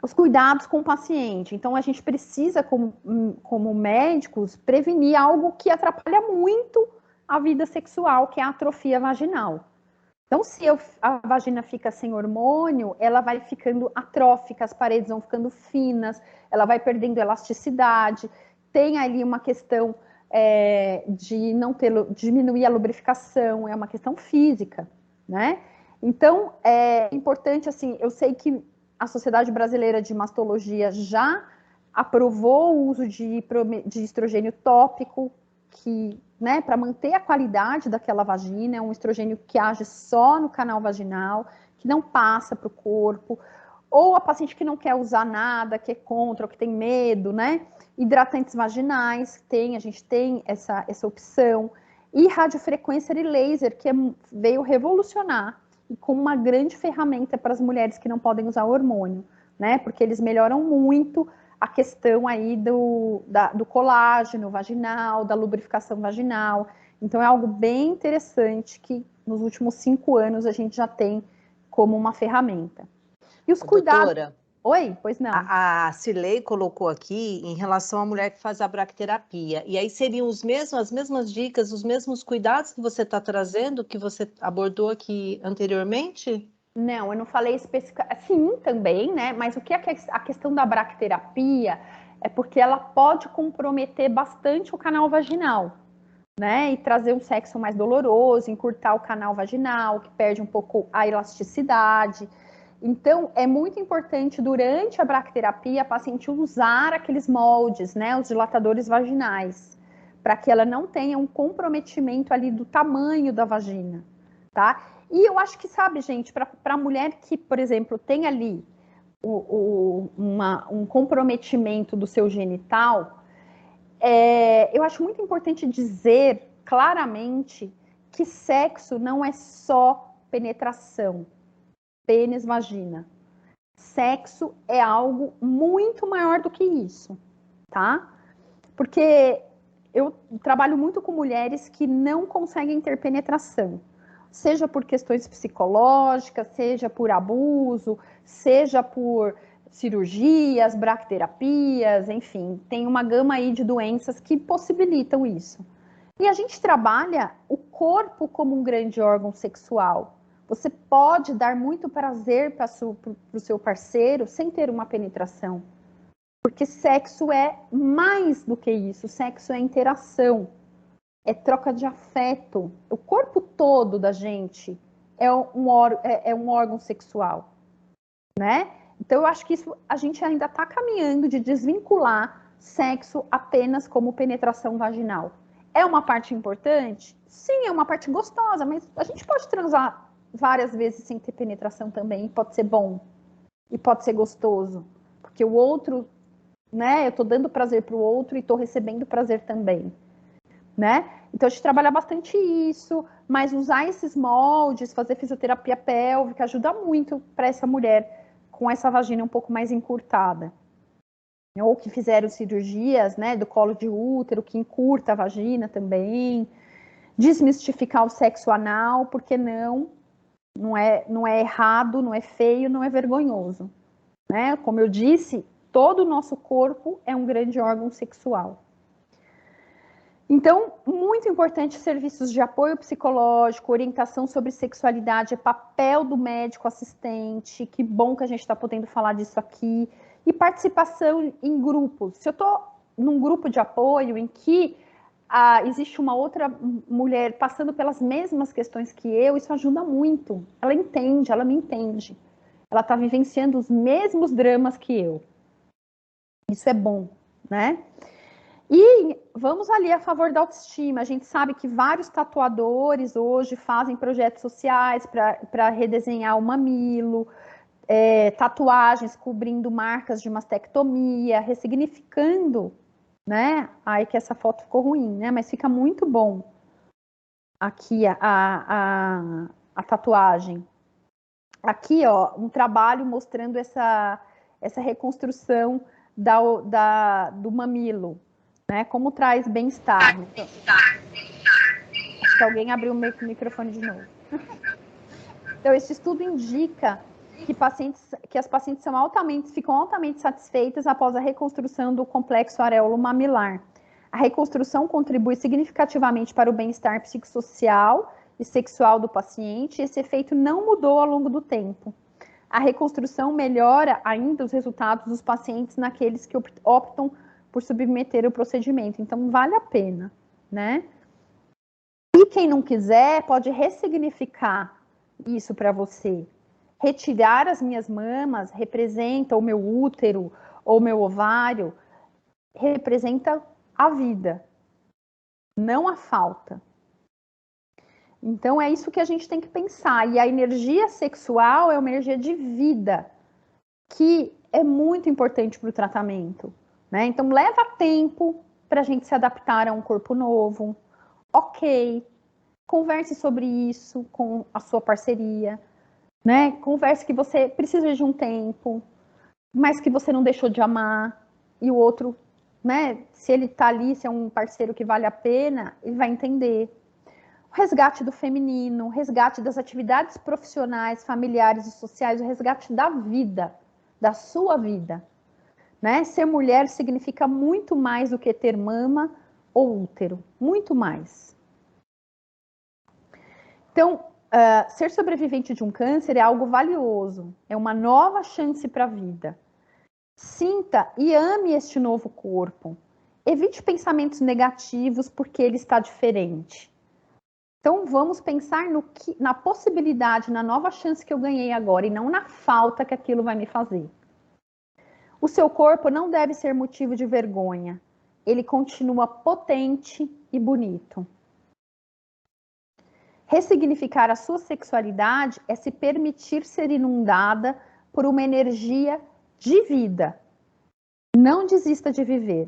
Os cuidados com o paciente. Então, a gente precisa, como médicos, prevenir algo que atrapalha muito a vida sexual, que é a atrofia vaginal. Então, se a vagina fica sem hormônio, ela vai ficando atrófica, as paredes vão ficando finas, ela vai perdendo elasticidade. Tem ali uma questão de não ter, diminuir a lubrificação, é uma questão física, né? Então, é importante, assim, eu sei que a Sociedade Brasileira de Mastologia já aprovou o uso de estrogênio tópico, que, né, para manter a qualidade daquela vagina, é um estrogênio que age só no canal vaginal, que não passa para o corpo, ou a paciente que não quer usar nada, que é contra, ou que tem medo, né? Hidratantes vaginais, a gente tem essa opção, e radiofrequência e laser, que veio revolucionar, e com uma grande ferramenta para as mulheres que não podem usar hormônio, né? Porque eles melhoram muito a questão aí do colágeno vaginal, da lubrificação vaginal. Então, é algo bem interessante que nos últimos 5 anos a gente já tem como uma ferramenta. E os cuidados... Doutora, Oi, pois não. a Cirlei colocou aqui em relação à mulher que faz a bracterapia. E aí seriam as mesmas dicas, os mesmos cuidados que você está trazendo, que você abordou aqui anteriormente? Não, eu não falei especificamente. Sim, também, né? Mas o que é a questão da bracterapia é porque ela pode comprometer bastante o canal vaginal, né? E trazer um sexo mais doloroso, encurtar o canal vaginal, que perde um pouco a elasticidade. Então, é muito importante durante a bracterapia a paciente usar aqueles moldes, né? Os dilatadores vaginais, para que ela não tenha um comprometimento ali do tamanho da vagina, tá? E eu acho que, sabe, gente, para a mulher que, por exemplo, tem ali um comprometimento do seu genital, eu acho muito importante dizer claramente que sexo não é só penetração, pênis, vagina. Sexo é algo muito maior do que isso, tá? Porque eu trabalho muito com mulheres que não conseguem ter penetração, seja por questões psicológicas, seja por abuso, seja por cirurgias, bracterapias, enfim, tem uma gama aí de doenças que possibilitam isso. E a gente trabalha o corpo como um grande órgão sexual. Você pode dar muito prazer para o seu parceiro sem ter uma penetração. Porque sexo é mais do que isso, sexo é interação, é troca de afeto. O corpo todo da gente é um órgão sexual, né? Então eu acho que isso a gente ainda está caminhando de desvincular sexo apenas como penetração vaginal. É uma parte importante? Sim, é uma parte gostosa, mas a gente pode transar várias vezes sem ter penetração também, pode ser bom e pode ser gostoso, porque o outro, né? Eu tô dando prazer para o outro e tô recebendo prazer também, né? Então a gente trabalha bastante isso, mas usar esses moldes, fazer fisioterapia pélvica ajuda muito para essa mulher com essa vagina um pouco mais encurtada. Ou que fizeram cirurgias, né, do colo de útero, que encurta a vagina também. Desmistificar o sexo anal, porque não é errado, não é feio, não é vergonhoso, né? Como eu disse, todo o nosso corpo é um grande órgão sexual. Então, muito importante serviços de apoio psicológico, orientação sobre sexualidade, é papel do médico assistente, que bom que a gente está podendo falar disso aqui, e participação em grupos. Se eu estou num grupo de apoio em que existe uma outra mulher passando pelas mesmas questões que eu, isso ajuda muito. Ela entende, ela me entende. Ela está vivenciando os mesmos dramas que eu. Isso é bom, né? E vamos ali a favor da autoestima. A gente sabe que vários tatuadores hoje fazem projetos sociais para redesenhar o mamilo, tatuagens cobrindo marcas de mastectomia, ressignificando, né? Ai, que essa foto ficou ruim, né? Mas fica muito bom. aqui a tatuagem. Aqui, ó, um trabalho mostrando essa reconstrução do mamilo, né? Como traz bem-estar. Então, acho que alguém abriu o microfone de novo. Então, esse estudo indica que as pacientes ficam altamente satisfeitas após a reconstrução do complexo areolo mamilar. A reconstrução contribui significativamente para o bem-estar psicossocial e sexual do paciente, e esse efeito não mudou ao longo do tempo. A reconstrução melhora ainda os resultados dos pacientes naqueles que optam por submeter o procedimento. Então, vale a pena, né? E quem não quiser, pode ressignificar isso para você. Retirar as minhas mamas representa o meu útero ou meu ovário, representa a vida, não a falta. Então, é isso que a gente tem que pensar. E a energia sexual é uma energia de vida, que é muito importante para o tratamento, né? Então, leva tempo para a gente se adaptar a um corpo novo. Ok, converse sobre isso com a sua parceria, né? Converse que você precisa de um tempo, mas que você não deixou de amar, e o outro, né? Se ele tá ali, se é um parceiro que vale a pena, ele vai entender. O resgate do feminino, o resgate das atividades profissionais, familiares e sociais, o resgate da vida, da sua vida, né? Ser mulher significa muito mais do que ter mama ou útero, muito mais. Então, ser sobrevivente de um câncer é algo valioso, é uma nova chance para a vida. Sinta e ame este novo corpo. Evite pensamentos negativos porque ele está diferente. Então, vamos pensar na possibilidade, na nova chance que eu ganhei agora e não na falta que aquilo vai me fazer. O seu corpo não deve ser motivo de vergonha. Ele continua potente e bonito. Ressignificar a sua sexualidade é se permitir ser inundada por uma energia de vida. Não desista de viver.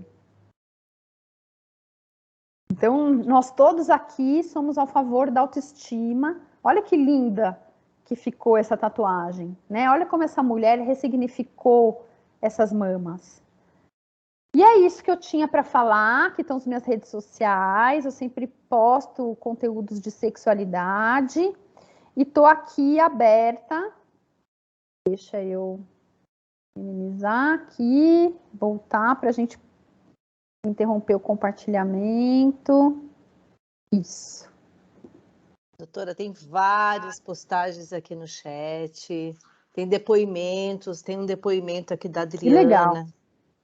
Então, nós todos aqui somos a favor da autoestima. Olha que linda que ficou essa tatuagem, né? Olha como essa mulher ressignificou essas mamas. E é isso que eu tinha para falar. Aqui estão as minhas redes sociais. Eu sempre posto conteúdos de sexualidade. E tô aqui aberta. Deixa eu minimizar aqui, voltar para a gente interromper o compartilhamento. Isso. Doutora, tem várias postagens aqui no chat, tem depoimentos, tem um depoimento aqui da Adriana, que legal,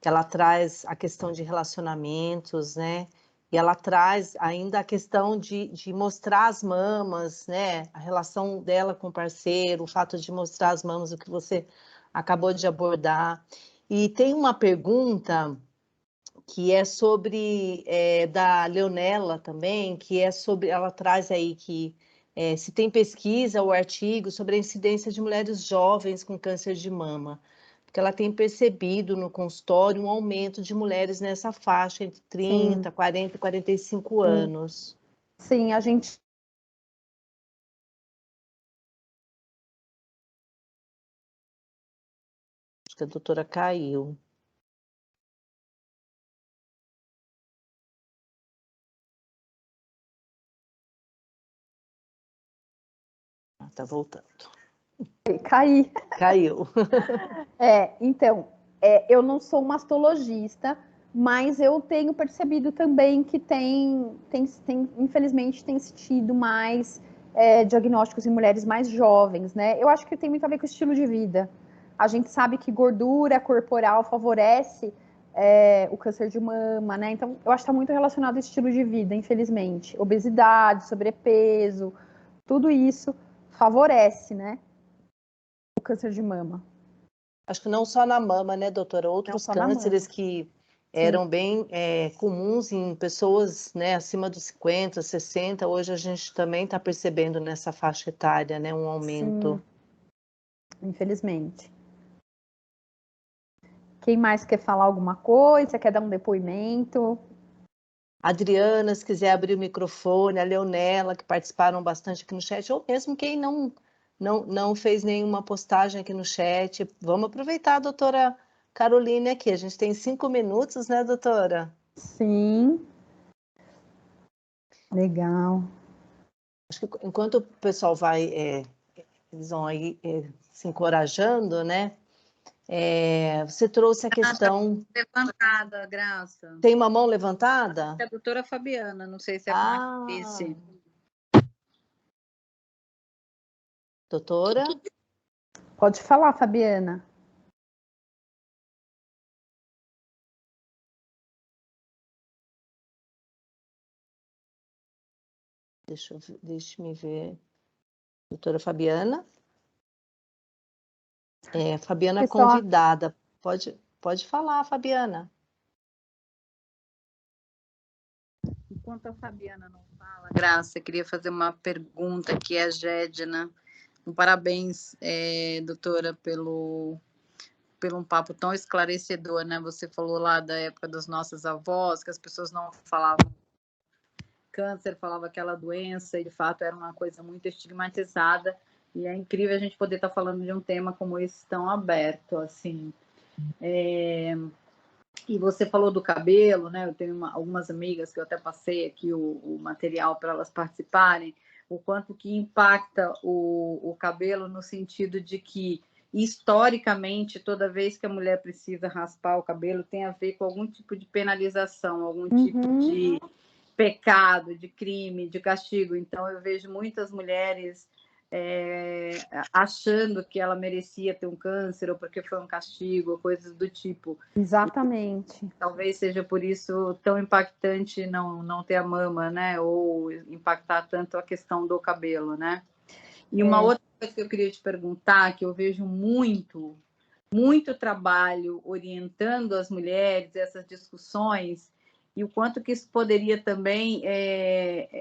que ela traz a questão de relacionamentos, né? E ela traz ainda a questão de mostrar as mamas, né? A relação dela com o parceiro, o fato de mostrar as mamas, o que você acabou de abordar. E tem uma pergunta que é sobre, da Leonela também, que é sobre, ela traz aí que se tem pesquisa ou artigo sobre a incidência de mulheres jovens com câncer de mama, porque ela tem percebido no consultório um aumento de mulheres nessa faixa entre 30, 40 e 45 anos. Sim, a gente... Acho que a doutora caiu. Tá voltando. Caí. Caiu. Então, eu não sou mastologista, mas eu tenho percebido também que infelizmente, tem se tido mais diagnósticos em mulheres mais jovens, né? Eu acho que tem muito a ver com o estilo de vida. A gente sabe que gordura corporal favorece o câncer de mama, né? Então, eu acho que está muito relacionado ao estilo de vida, infelizmente. Obesidade, sobrepeso, tudo isso favorece, né? O câncer de mama. Acho que não só na mama, né, doutora? Outros cânceres que eram bem comuns em pessoas, né, acima dos 50, 60, hoje a gente também está percebendo nessa faixa etária, né, um aumento. Sim. Infelizmente. Quem mais quer falar alguma coisa? Quer dar um depoimento? A Adriana, se quiser abrir o microfone, a Leonela, que participaram bastante aqui no chat, ou mesmo quem não fez nenhuma postagem aqui no chat. Vamos aproveitar a doutora Caroline aqui. A gente tem 5 minutos, né, doutora? Sim. Legal. Acho que enquanto o pessoal vai, eles vão aí se encorajando, né? Você trouxe a questão... Levantada, Graça. Tem uma mão levantada? É a doutora Fabiana, não sei se é como disse. Doutora? Pode falar, Fabiana. Deixa-me ver. Doutora Fabiana? Fabiana Pessoal, convidada. Pode falar, Fabiana. Enquanto a Fabiana não fala, Graça, queria fazer uma pergunta aqui a Gédina. Parabéns, doutora, pelo um papo tão esclarecedor, né? Você falou lá da época das nossas avós, que as pessoas não falavam câncer, falavam aquela doença, e de fato era uma coisa muito estigmatizada, e é incrível a gente poder estar falando de um tema como esse tão aberto, assim. E você falou do cabelo, né? Eu tenho algumas amigas que eu até passei aqui o material para elas participarem, o quanto que impacta o cabelo no sentido de que, historicamente, toda vez que a mulher precisa raspar o cabelo, tem a ver com algum tipo de penalização, algum tipo de pecado, de crime, de castigo. Então, eu vejo muitas mulheres achando que ela merecia ter um câncer, ou porque foi um castigo, ou coisas do tipo. Exatamente. E talvez seja por isso tão impactante não ter a mama, né? Ou impactar tanto a questão do cabelo, né? E uma outra coisa que eu queria te perguntar, que eu vejo muito trabalho orientando as mulheres, essas discussões, e o quanto que isso poderia também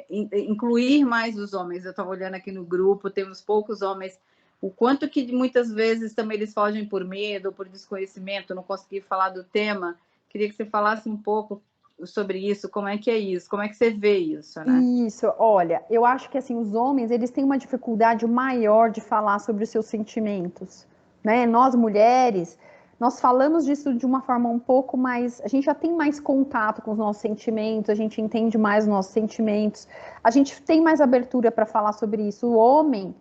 incluir mais os homens. Eu estava olhando aqui no grupo, temos poucos homens, o quanto que muitas vezes também eles fogem por medo, por desconhecimento, não conseguir falar do tema. Queria que você falasse um pouco sobre isso, como é que é isso, como é que você vê isso, né? Isso, olha, eu acho que assim, os homens, eles têm uma dificuldade maior de falar sobre os seus sentimentos, né? Nós mulheres, nós falamos disso de uma forma um pouco mais, a gente já tem mais contato com os nossos sentimentos, a gente entende mais os nossos sentimentos, a gente tem mais abertura para falar sobre isso. O homem,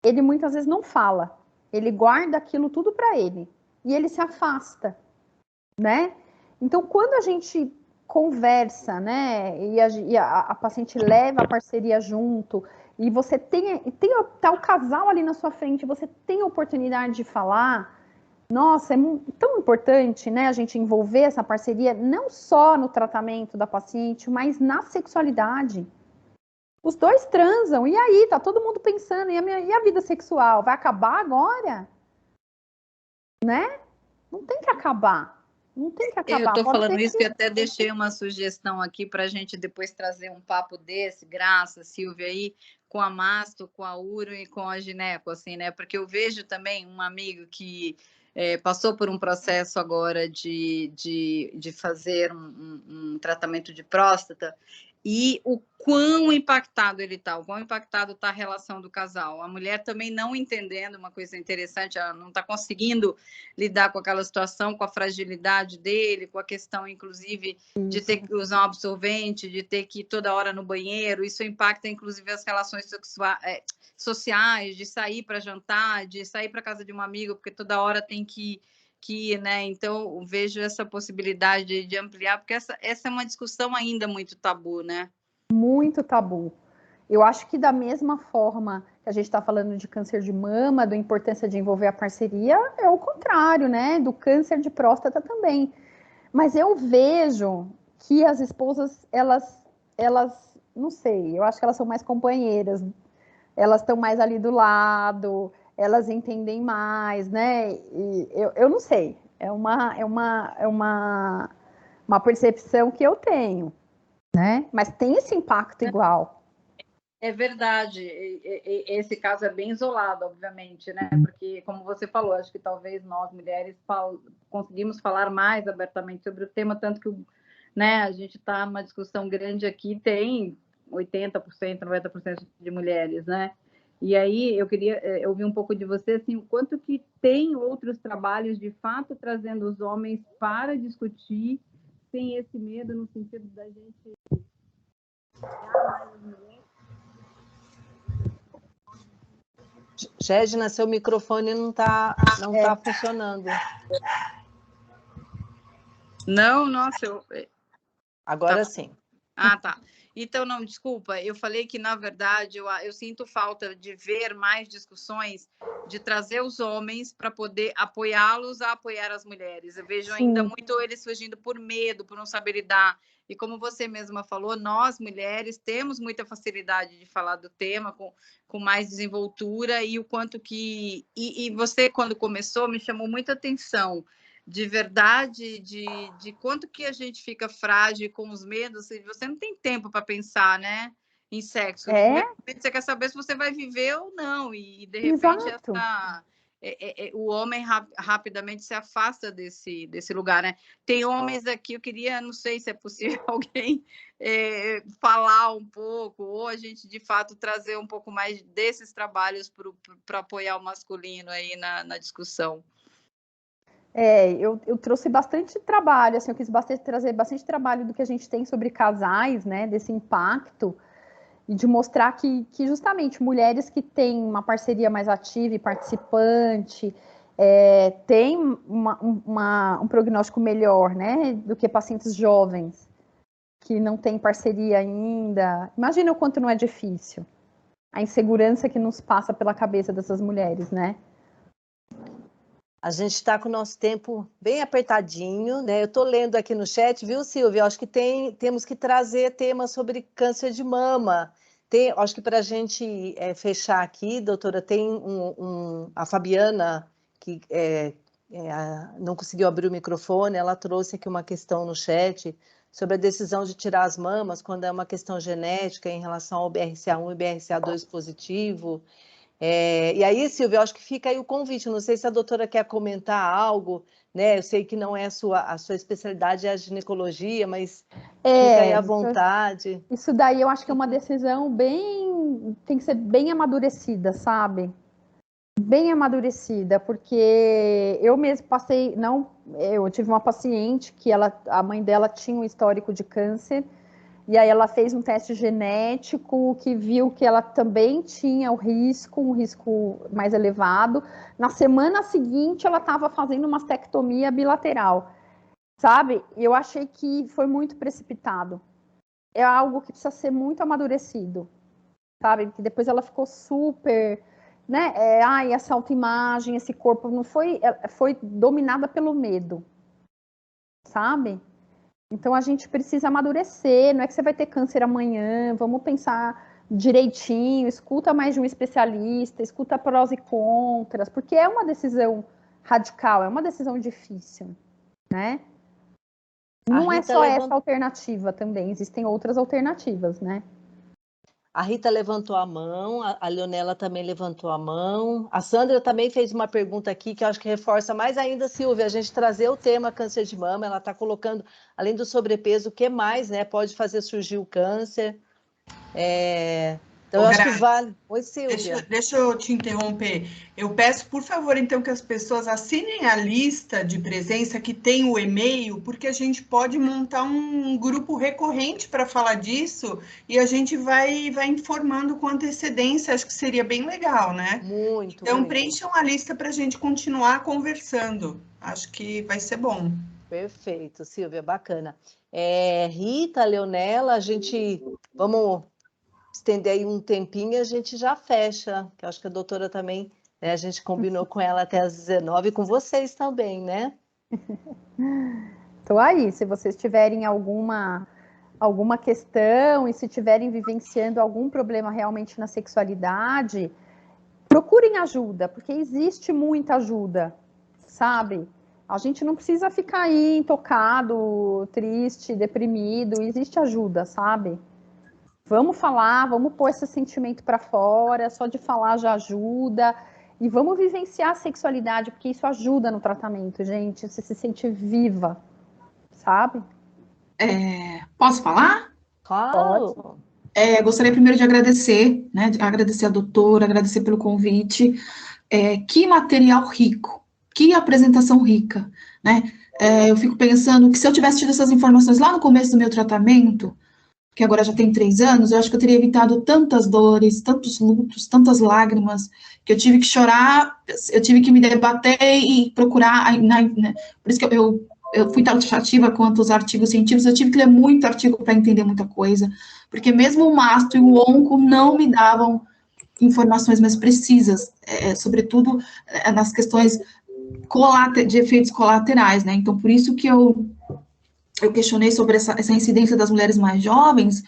ele muitas vezes não fala, ele guarda aquilo tudo para ele e ele se afasta, né? Então, quando a gente conversa, né, e a paciente leva a parceria junto, e você tá o casal ali na sua frente, você tem a oportunidade de falar, nossa, é tão importante, né, a gente envolver essa parceria não só no tratamento da paciente, mas na sexualidade. Os dois transam, e aí, tá todo mundo pensando, e a vida sexual? Vai acabar agora? Né? Não tem que acabar. Não tem que acabar. Eu estou falando isso que até deixei uma sugestão aqui para a gente depois trazer um papo desse, Graça, Silvia, aí, com a Masto, com a Uro e com a Gineco, assim, né? Porque eu vejo também um amigo que passou por um processo agora de fazer um tratamento de próstata, e o quão impactado ele está, o quão impactado está a relação do casal. A mulher também não entendendo, uma coisa interessante, ela não está conseguindo lidar com aquela situação, com a fragilidade dele, com a questão, inclusive, de ter que usar um absorvente, de ter que ir toda hora no banheiro. Isso impacta, inclusive, as relações sociais, de sair para jantar, de sair para casa de um amigo, porque toda hora tem que ir, né? Então, vejo essa possibilidade de ampliar, porque essa é uma discussão ainda muito tabu, né? Muito tabu. Eu acho que da mesma forma que a gente está falando de câncer de mama, da importância de envolver a parceria, é o contrário, né? Do câncer de próstata também. Mas eu vejo que as esposas, elas, não sei, eu acho que elas são mais companheiras, elas estão mais ali do lado, elas entendem mais, né? E eu não sei, é uma percepção que eu tenho, né? Mas tem esse impacto igual. É verdade, esse caso é bem isolado, obviamente, né? Porque, como você falou, acho que talvez nós, mulheres, conseguimos falar mais abertamente sobre o tema, tanto que né? A gente está numa discussão grande aqui, tem 80%, 90% de mulheres, né? E aí eu queria ouvir um pouco de você, assim, o quanto que tem outros trabalhos, de fato, trazendo os homens para discutir, sem esse medo, no sentido da gente mais as mulheres. Gégina, seu microfone não tá funcionando. Não, nossa, Agora sim. Ah, tá. Então, não, desculpa, eu falei que, na verdade, eu sinto falta de ver mais discussões, de trazer os homens para poder apoiá-los a apoiar as mulheres. Eu vejo ainda muito eles fugindo por medo, por não saber lidar. E como você mesma falou, nós, mulheres, temos muita facilidade de falar do tema com mais desenvoltura, e o quanto que... E você, quando começou, me chamou muita atenção, de verdade, de quanto que a gente fica frágil com os medos, e você não tem tempo para pensar, né, em sexo. Você quer saber se você vai viver ou não, e de repente o homem rapidamente se afasta desse lugar, né? Tem homens aqui, eu queria, não sei se é possível alguém falar um pouco, ou a gente, de fato, trazer um pouco mais desses trabalhos para apoiar o masculino aí na discussão. Eu trouxe bastante trabalho, assim, eu quis trazer bastante trabalho do que a gente tem sobre casais, né, desse impacto, e de mostrar que justamente mulheres que têm uma parceria mais ativa e participante, têm um prognóstico melhor, né, do que pacientes jovens, que não têm parceria ainda. Imagina o quanto não é difícil, a insegurança que nos passa pela cabeça dessas mulheres, né? A gente está com o nosso tempo bem apertadinho, né? Eu estou lendo aqui no chat, viu, Silvia? Acho que temos que trazer temas sobre câncer de mama. Acho que para a gente fechar aqui, doutora, tem a Fabiana, que não conseguiu abrir o microfone, ela trouxe aqui uma questão no chat sobre a decisão de tirar as mamas quando é uma questão genética em relação ao BRCA1 e BRCA2 positivo. E aí, Silvia, eu acho que fica aí o convite. Não sei se a doutora quer comentar algo, né? Eu sei que não é a sua especialidade, é a ginecologia, mas fica aí à vontade. Isso daí eu acho que é uma decisão tem que ser bem amadurecida, sabe? Bem amadurecida, porque eu mesmo eu tive uma paciente que a mãe dela tinha um histórico de câncer, e aí ela fez um teste genético que viu que ela também tinha um risco mais elevado. Na semana seguinte, ela estava fazendo uma mastectomia bilateral, sabe? E eu achei que foi muito precipitado. É algo que precisa ser muito amadurecido, sabe? Que depois ela ficou super, né? Essa autoimagem, esse corpo não foi dominada pelo medo, sabe? Então, a gente precisa amadurecer, não é que você vai ter câncer amanhã, vamos pensar direitinho, escuta mais de um especialista, escuta prós e contras, porque é uma decisão radical, é uma decisão difícil, né? Não é só essa alternativa também, existem outras alternativas, né? A Rita levantou a mão, a Leonela também levantou a mão, a Sandra também fez uma pergunta aqui que eu acho que reforça mais ainda, Silvia, a gente trazer o tema câncer de mama. Ela está colocando, além do sobrepeso, o que mais, né, pode fazer surgir o câncer. Então, eu acho que vale... Oi, Silvia. Deixa eu te interromper. Eu peço, por favor, então, que as pessoas assinem a lista de presença que tem o e-mail, porque a gente pode montar um grupo recorrente para falar disso e a gente vai informando com antecedência. Acho que seria bem legal, né? Muito. Então, preencham a lista para a gente continuar conversando. Acho que vai ser bom. Perfeito, Silvia, bacana. Rita, Leonela, vamos estender aí um tempinho e a gente já fecha, que eu acho que a doutora também, né, a gente combinou com ela até às 19h, com vocês também, né? Então aí, se vocês tiverem alguma questão e se tiverem vivenciando algum problema realmente na sexualidade, procurem ajuda, porque existe muita ajuda, sabe? A gente não precisa ficar aí intocado, triste, deprimido, existe ajuda, sabe? Vamos falar, vamos pôr esse sentimento para fora, só de falar já ajuda. E vamos vivenciar a sexualidade, porque isso ajuda no tratamento, gente. Você se sente viva, sabe? Posso falar? Claro. Gostaria primeiro de agradecer, né? De agradecer a doutora, agradecer pelo convite. Que material rico, que apresentação rica, né? Eu fico pensando que se eu tivesse tido essas informações lá no começo do meu tratamento, que agora já tem 3 anos, eu acho que eu teria evitado tantas dores, tantos lutos, tantas lágrimas, que eu tive que chorar, eu tive que me debater e procurar, por isso que eu fui taxativa quanto aos artigos científicos, eu tive que ler muito artigo para entender muita coisa, porque mesmo o mastro e o onco não me davam informações mais precisas, sobretudo nas questões de efeitos colaterais, né? Então, por isso que eu questionei sobre essa incidência das mulheres mais jovens,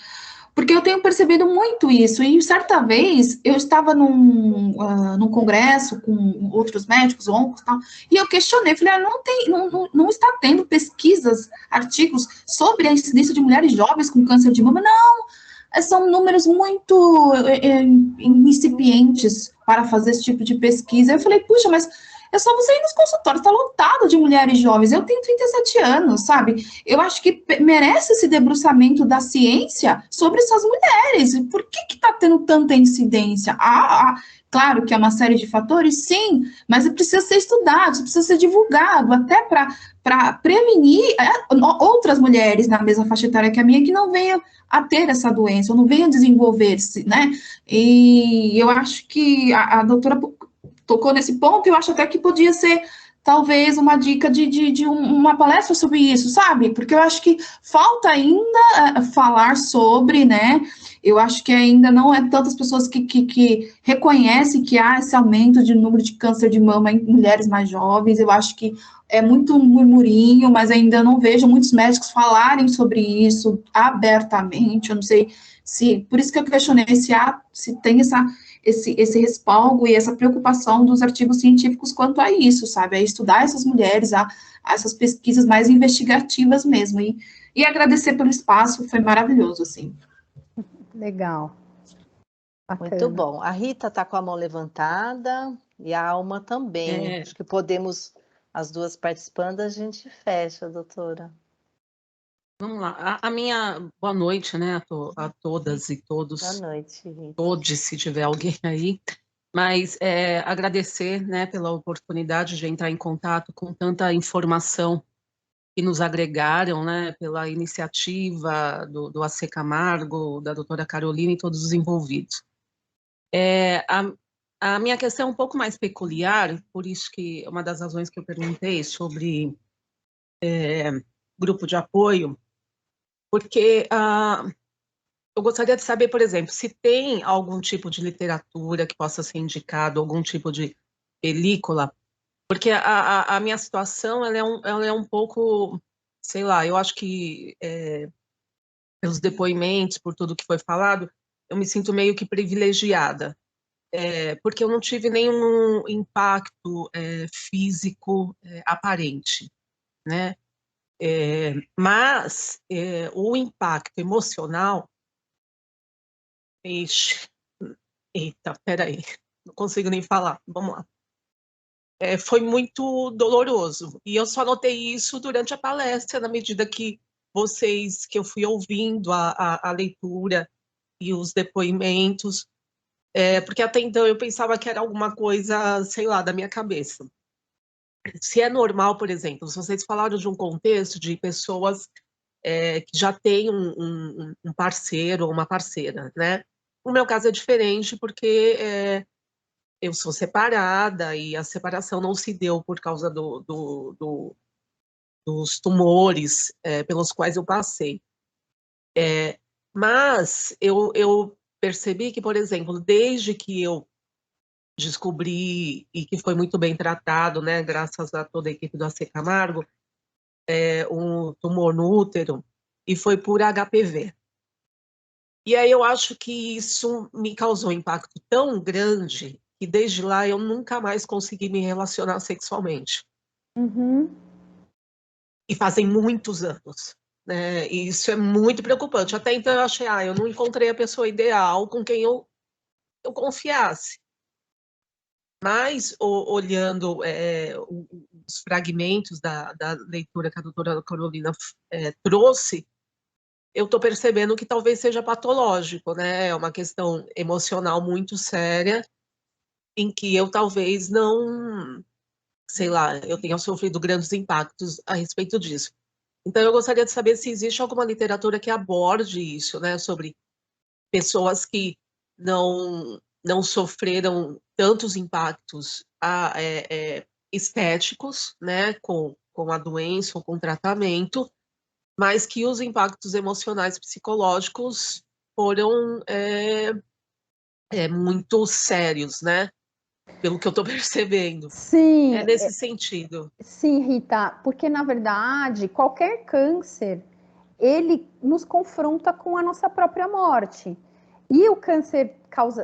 porque eu tenho percebido muito isso, e certa vez eu estava num congresso com outros médicos, oncos e tal, e eu questionei, falei, não está tendo pesquisas, artigos sobre a incidência de mulheres jovens com câncer de mama? Não, são números muito incipientes para fazer esse tipo de pesquisa. Eu falei, puxa, mas é só você ir nos consultórios, está lotado de mulheres jovens. Eu tenho 37 anos, sabe? Eu acho que merece esse debruçamento da ciência sobre essas mulheres. Por que está tendo tanta incidência? Claro que é uma série de fatores, sim, mas precisa ser estudado, precisa ser divulgado, até para prevenir outras mulheres na mesma faixa etária que a minha que não venham a ter essa doença, ou não venham a desenvolver-se, né? E eu acho que a doutora tocou nesse ponto, eu acho até que podia ser, talvez, uma dica de uma palestra sobre isso, sabe? Porque eu acho que falta ainda falar sobre, né? Eu acho que ainda não é tantas pessoas que reconhecem que há esse aumento de número de câncer de mama em mulheres mais jovens. Eu acho que é muito murmurinho, mas ainda não vejo muitos médicos falarem sobre isso abertamente. Eu não sei se... Por isso que eu questionei se tem esse respaldo e essa preocupação dos artigos científicos quanto a isso, sabe? A estudar essas mulheres, a essas pesquisas mais investigativas mesmo. E agradecer pelo espaço, foi maravilhoso, assim. Legal. Bacana. Muito bom. A Rita está com a mão levantada e a Alma também. Acho que podemos, as duas participando, a gente fecha, doutora. Vamos lá. A minha boa noite, né, a todas e todos. Boa noite, Rita. Todos, se tiver alguém aí. Mas agradecer, né, pela oportunidade de entrar em contato com tanta informação que nos agregaram, né, pela iniciativa do AC Camargo, da doutora Carolina e todos os envolvidos. A minha questão é um pouco mais peculiar, por isso que uma das razões que eu perguntei sobre grupo de apoio, porque eu gostaria de saber, por exemplo, se tem algum tipo de literatura que possa ser indicado, algum tipo de película, porque a minha situação ela é um pouco, sei lá, eu acho que pelos depoimentos, por tudo que foi falado, eu me sinto meio que privilegiada, porque eu não tive nenhum impacto físico aparente, né? Mas o impacto emocional, eita, peraí, não consigo nem falar, vamos lá. Foi muito doloroso, e eu só notei isso durante a palestra, na medida que eu fui ouvindo a leitura e os depoimentos, porque até então eu pensava que era alguma coisa, sei lá, da minha cabeça. Se é normal, por exemplo, se vocês falaram de um contexto de pessoas que já têm um parceiro ou uma parceira, né? No meu caso é diferente, porque eu sou separada e a separação não se deu por causa dos tumores pelos quais eu passei. Mas eu percebi que, por exemplo, desde que eu descobri, e que foi muito bem tratado, né, graças a toda a equipe do AC Camargo, um tumor no útero, e foi por HPV. E aí eu acho que isso me causou um impacto tão grande que desde lá eu nunca mais consegui me relacionar sexualmente. Uhum. E fazem muitos anos, né? E isso é muito preocupante. Até então eu achei, eu não encontrei a pessoa ideal com quem eu confiasse. Mas, olhando os fragmentos da leitura que a doutora Carolina trouxe, eu estou percebendo que talvez seja patológico, né? É uma questão emocional muito séria, em que eu talvez não, sei lá, eu tenha sofrido grandes impactos a respeito disso. Então, eu gostaria de saber se existe alguma literatura que aborde isso, né? Sobre pessoas que não sofreram tantos impactos estéticos, né? Com a doença ou com o tratamento, mas que os impactos emocionais psicológicos foram muito sérios, né? Pelo que eu estou percebendo. Sim, É nesse sentido. sim, Rita, porque na verdade qualquer câncer ele nos confronta com a nossa própria morte. E o câncer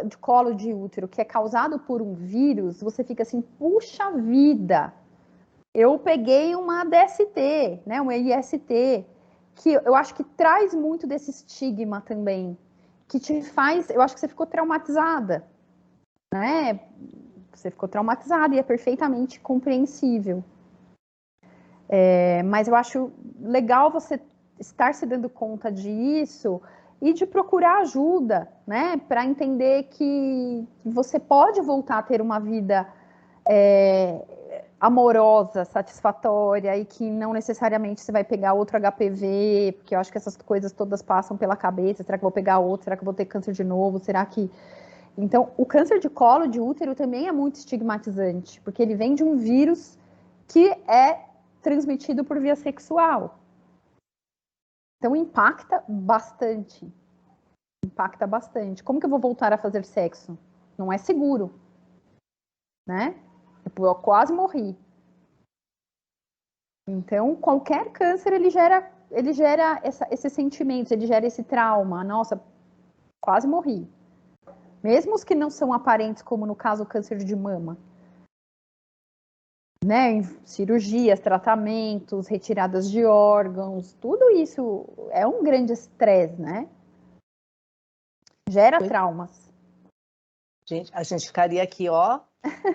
de colo de útero, que é causado por um vírus, você fica assim, puxa vida, eu peguei uma DST, né, uma IST, que eu acho que traz muito desse estigma também, que te faz, eu acho que você ficou traumatizada, né? Você ficou traumatizada e é perfeitamente compreensível. Mas eu acho legal você estar se dando conta disso e de procurar ajuda, né? Para entender que você pode voltar a ter uma vida amorosa, satisfatória e que não necessariamente você vai pegar outro HPV, porque eu acho que essas coisas todas passam pela cabeça. Será que eu vou pegar outro? Será que eu vou ter câncer de novo? Será que... Então, o câncer de colo de útero também é muito estigmatizante, porque ele vem de um vírus que é transmitido por via sexual. Então, impacta bastante. Impacta bastante. Como que eu vou voltar a fazer sexo? Não é seguro, né? Eu quase morri. Então, qualquer câncer, ele gera esses sentimentos, ele gera esse trauma. Nossa, quase morri. Mesmo os que não são aparentes, como no caso o câncer de mama. Né? Cirurgias, tratamentos, retiradas de órgãos, tudo isso é um grande estresse, né? Gera traumas. Gente, a gente ficaria aqui, ó,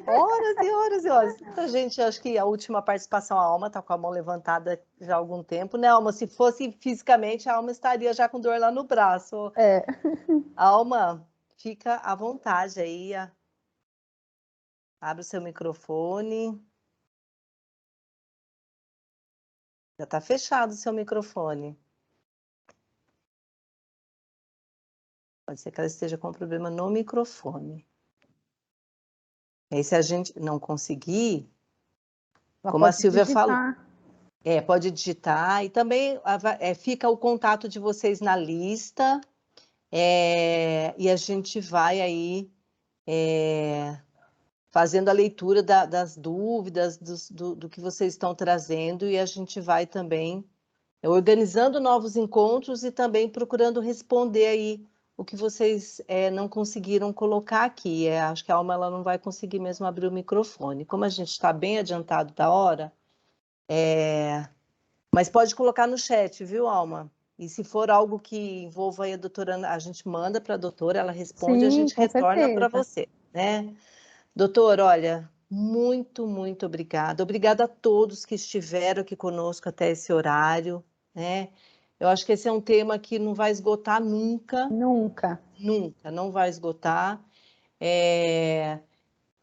horas e horas e horas. Então, gente, acho que a última participação, a Alma está com a mão levantada já há algum tempo, né, Alma? Se fosse fisicamente, a Alma estaria já com dor lá no braço. Alma, fica à vontade aí. Abre o seu microfone. Já está fechado o seu microfone. Pode ser que ela esteja com problema no microfone. E aí, se a gente não conseguir, como a Silvia falou, pode digitar. E também fica o contato de vocês na lista. E a gente vai aí fazendo a leitura das dúvidas, do que vocês estão trazendo, e a gente vai também organizando novos encontros e também procurando responder aí o que vocês não conseguiram colocar aqui. Acho que a Alma ela não vai conseguir mesmo abrir o microfone. Como a gente está bem adiantado da hora, mas pode colocar no chat, viu, Alma? E se for algo que envolva aí a doutora, a gente manda para a doutora, ela responde, e a gente retorna para você, né? Doutora, olha, muito, muito obrigada. Obrigada a todos que estiveram aqui conosco até esse horário, né? Eu acho que esse é um tema que não vai esgotar nunca. Nunca. Nunca, não vai esgotar.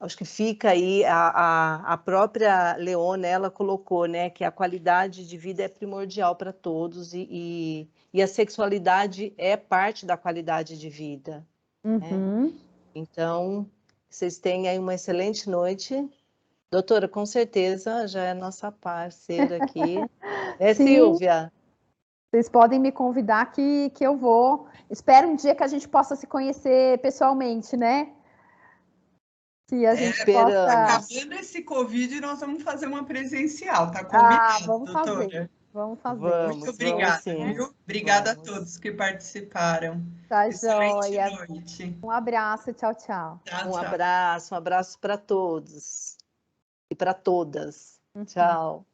Acho que fica aí, a própria Leona, ela colocou, né, que a qualidade de vida é primordial para todos e a sexualidade é parte da qualidade de vida. Uhum. Né? Então, vocês tenham aí uma excelente noite. Doutora, com certeza, já é nossa parceira aqui. Silvia? Vocês podem me convidar que eu vou. Espero um dia que a gente possa se conhecer pessoalmente, né? Que a gente possa... Acabando esse Covid, nós vamos fazer uma presencial, tá combinado, vamos doutora? Fazer. Vamos fazer. Muito obrigada, viu? Obrigada a todos que participaram. Tá Excelente joia. noite. Um abraço, tchau, tchau. Um abraço para todos e para todas. Tchau.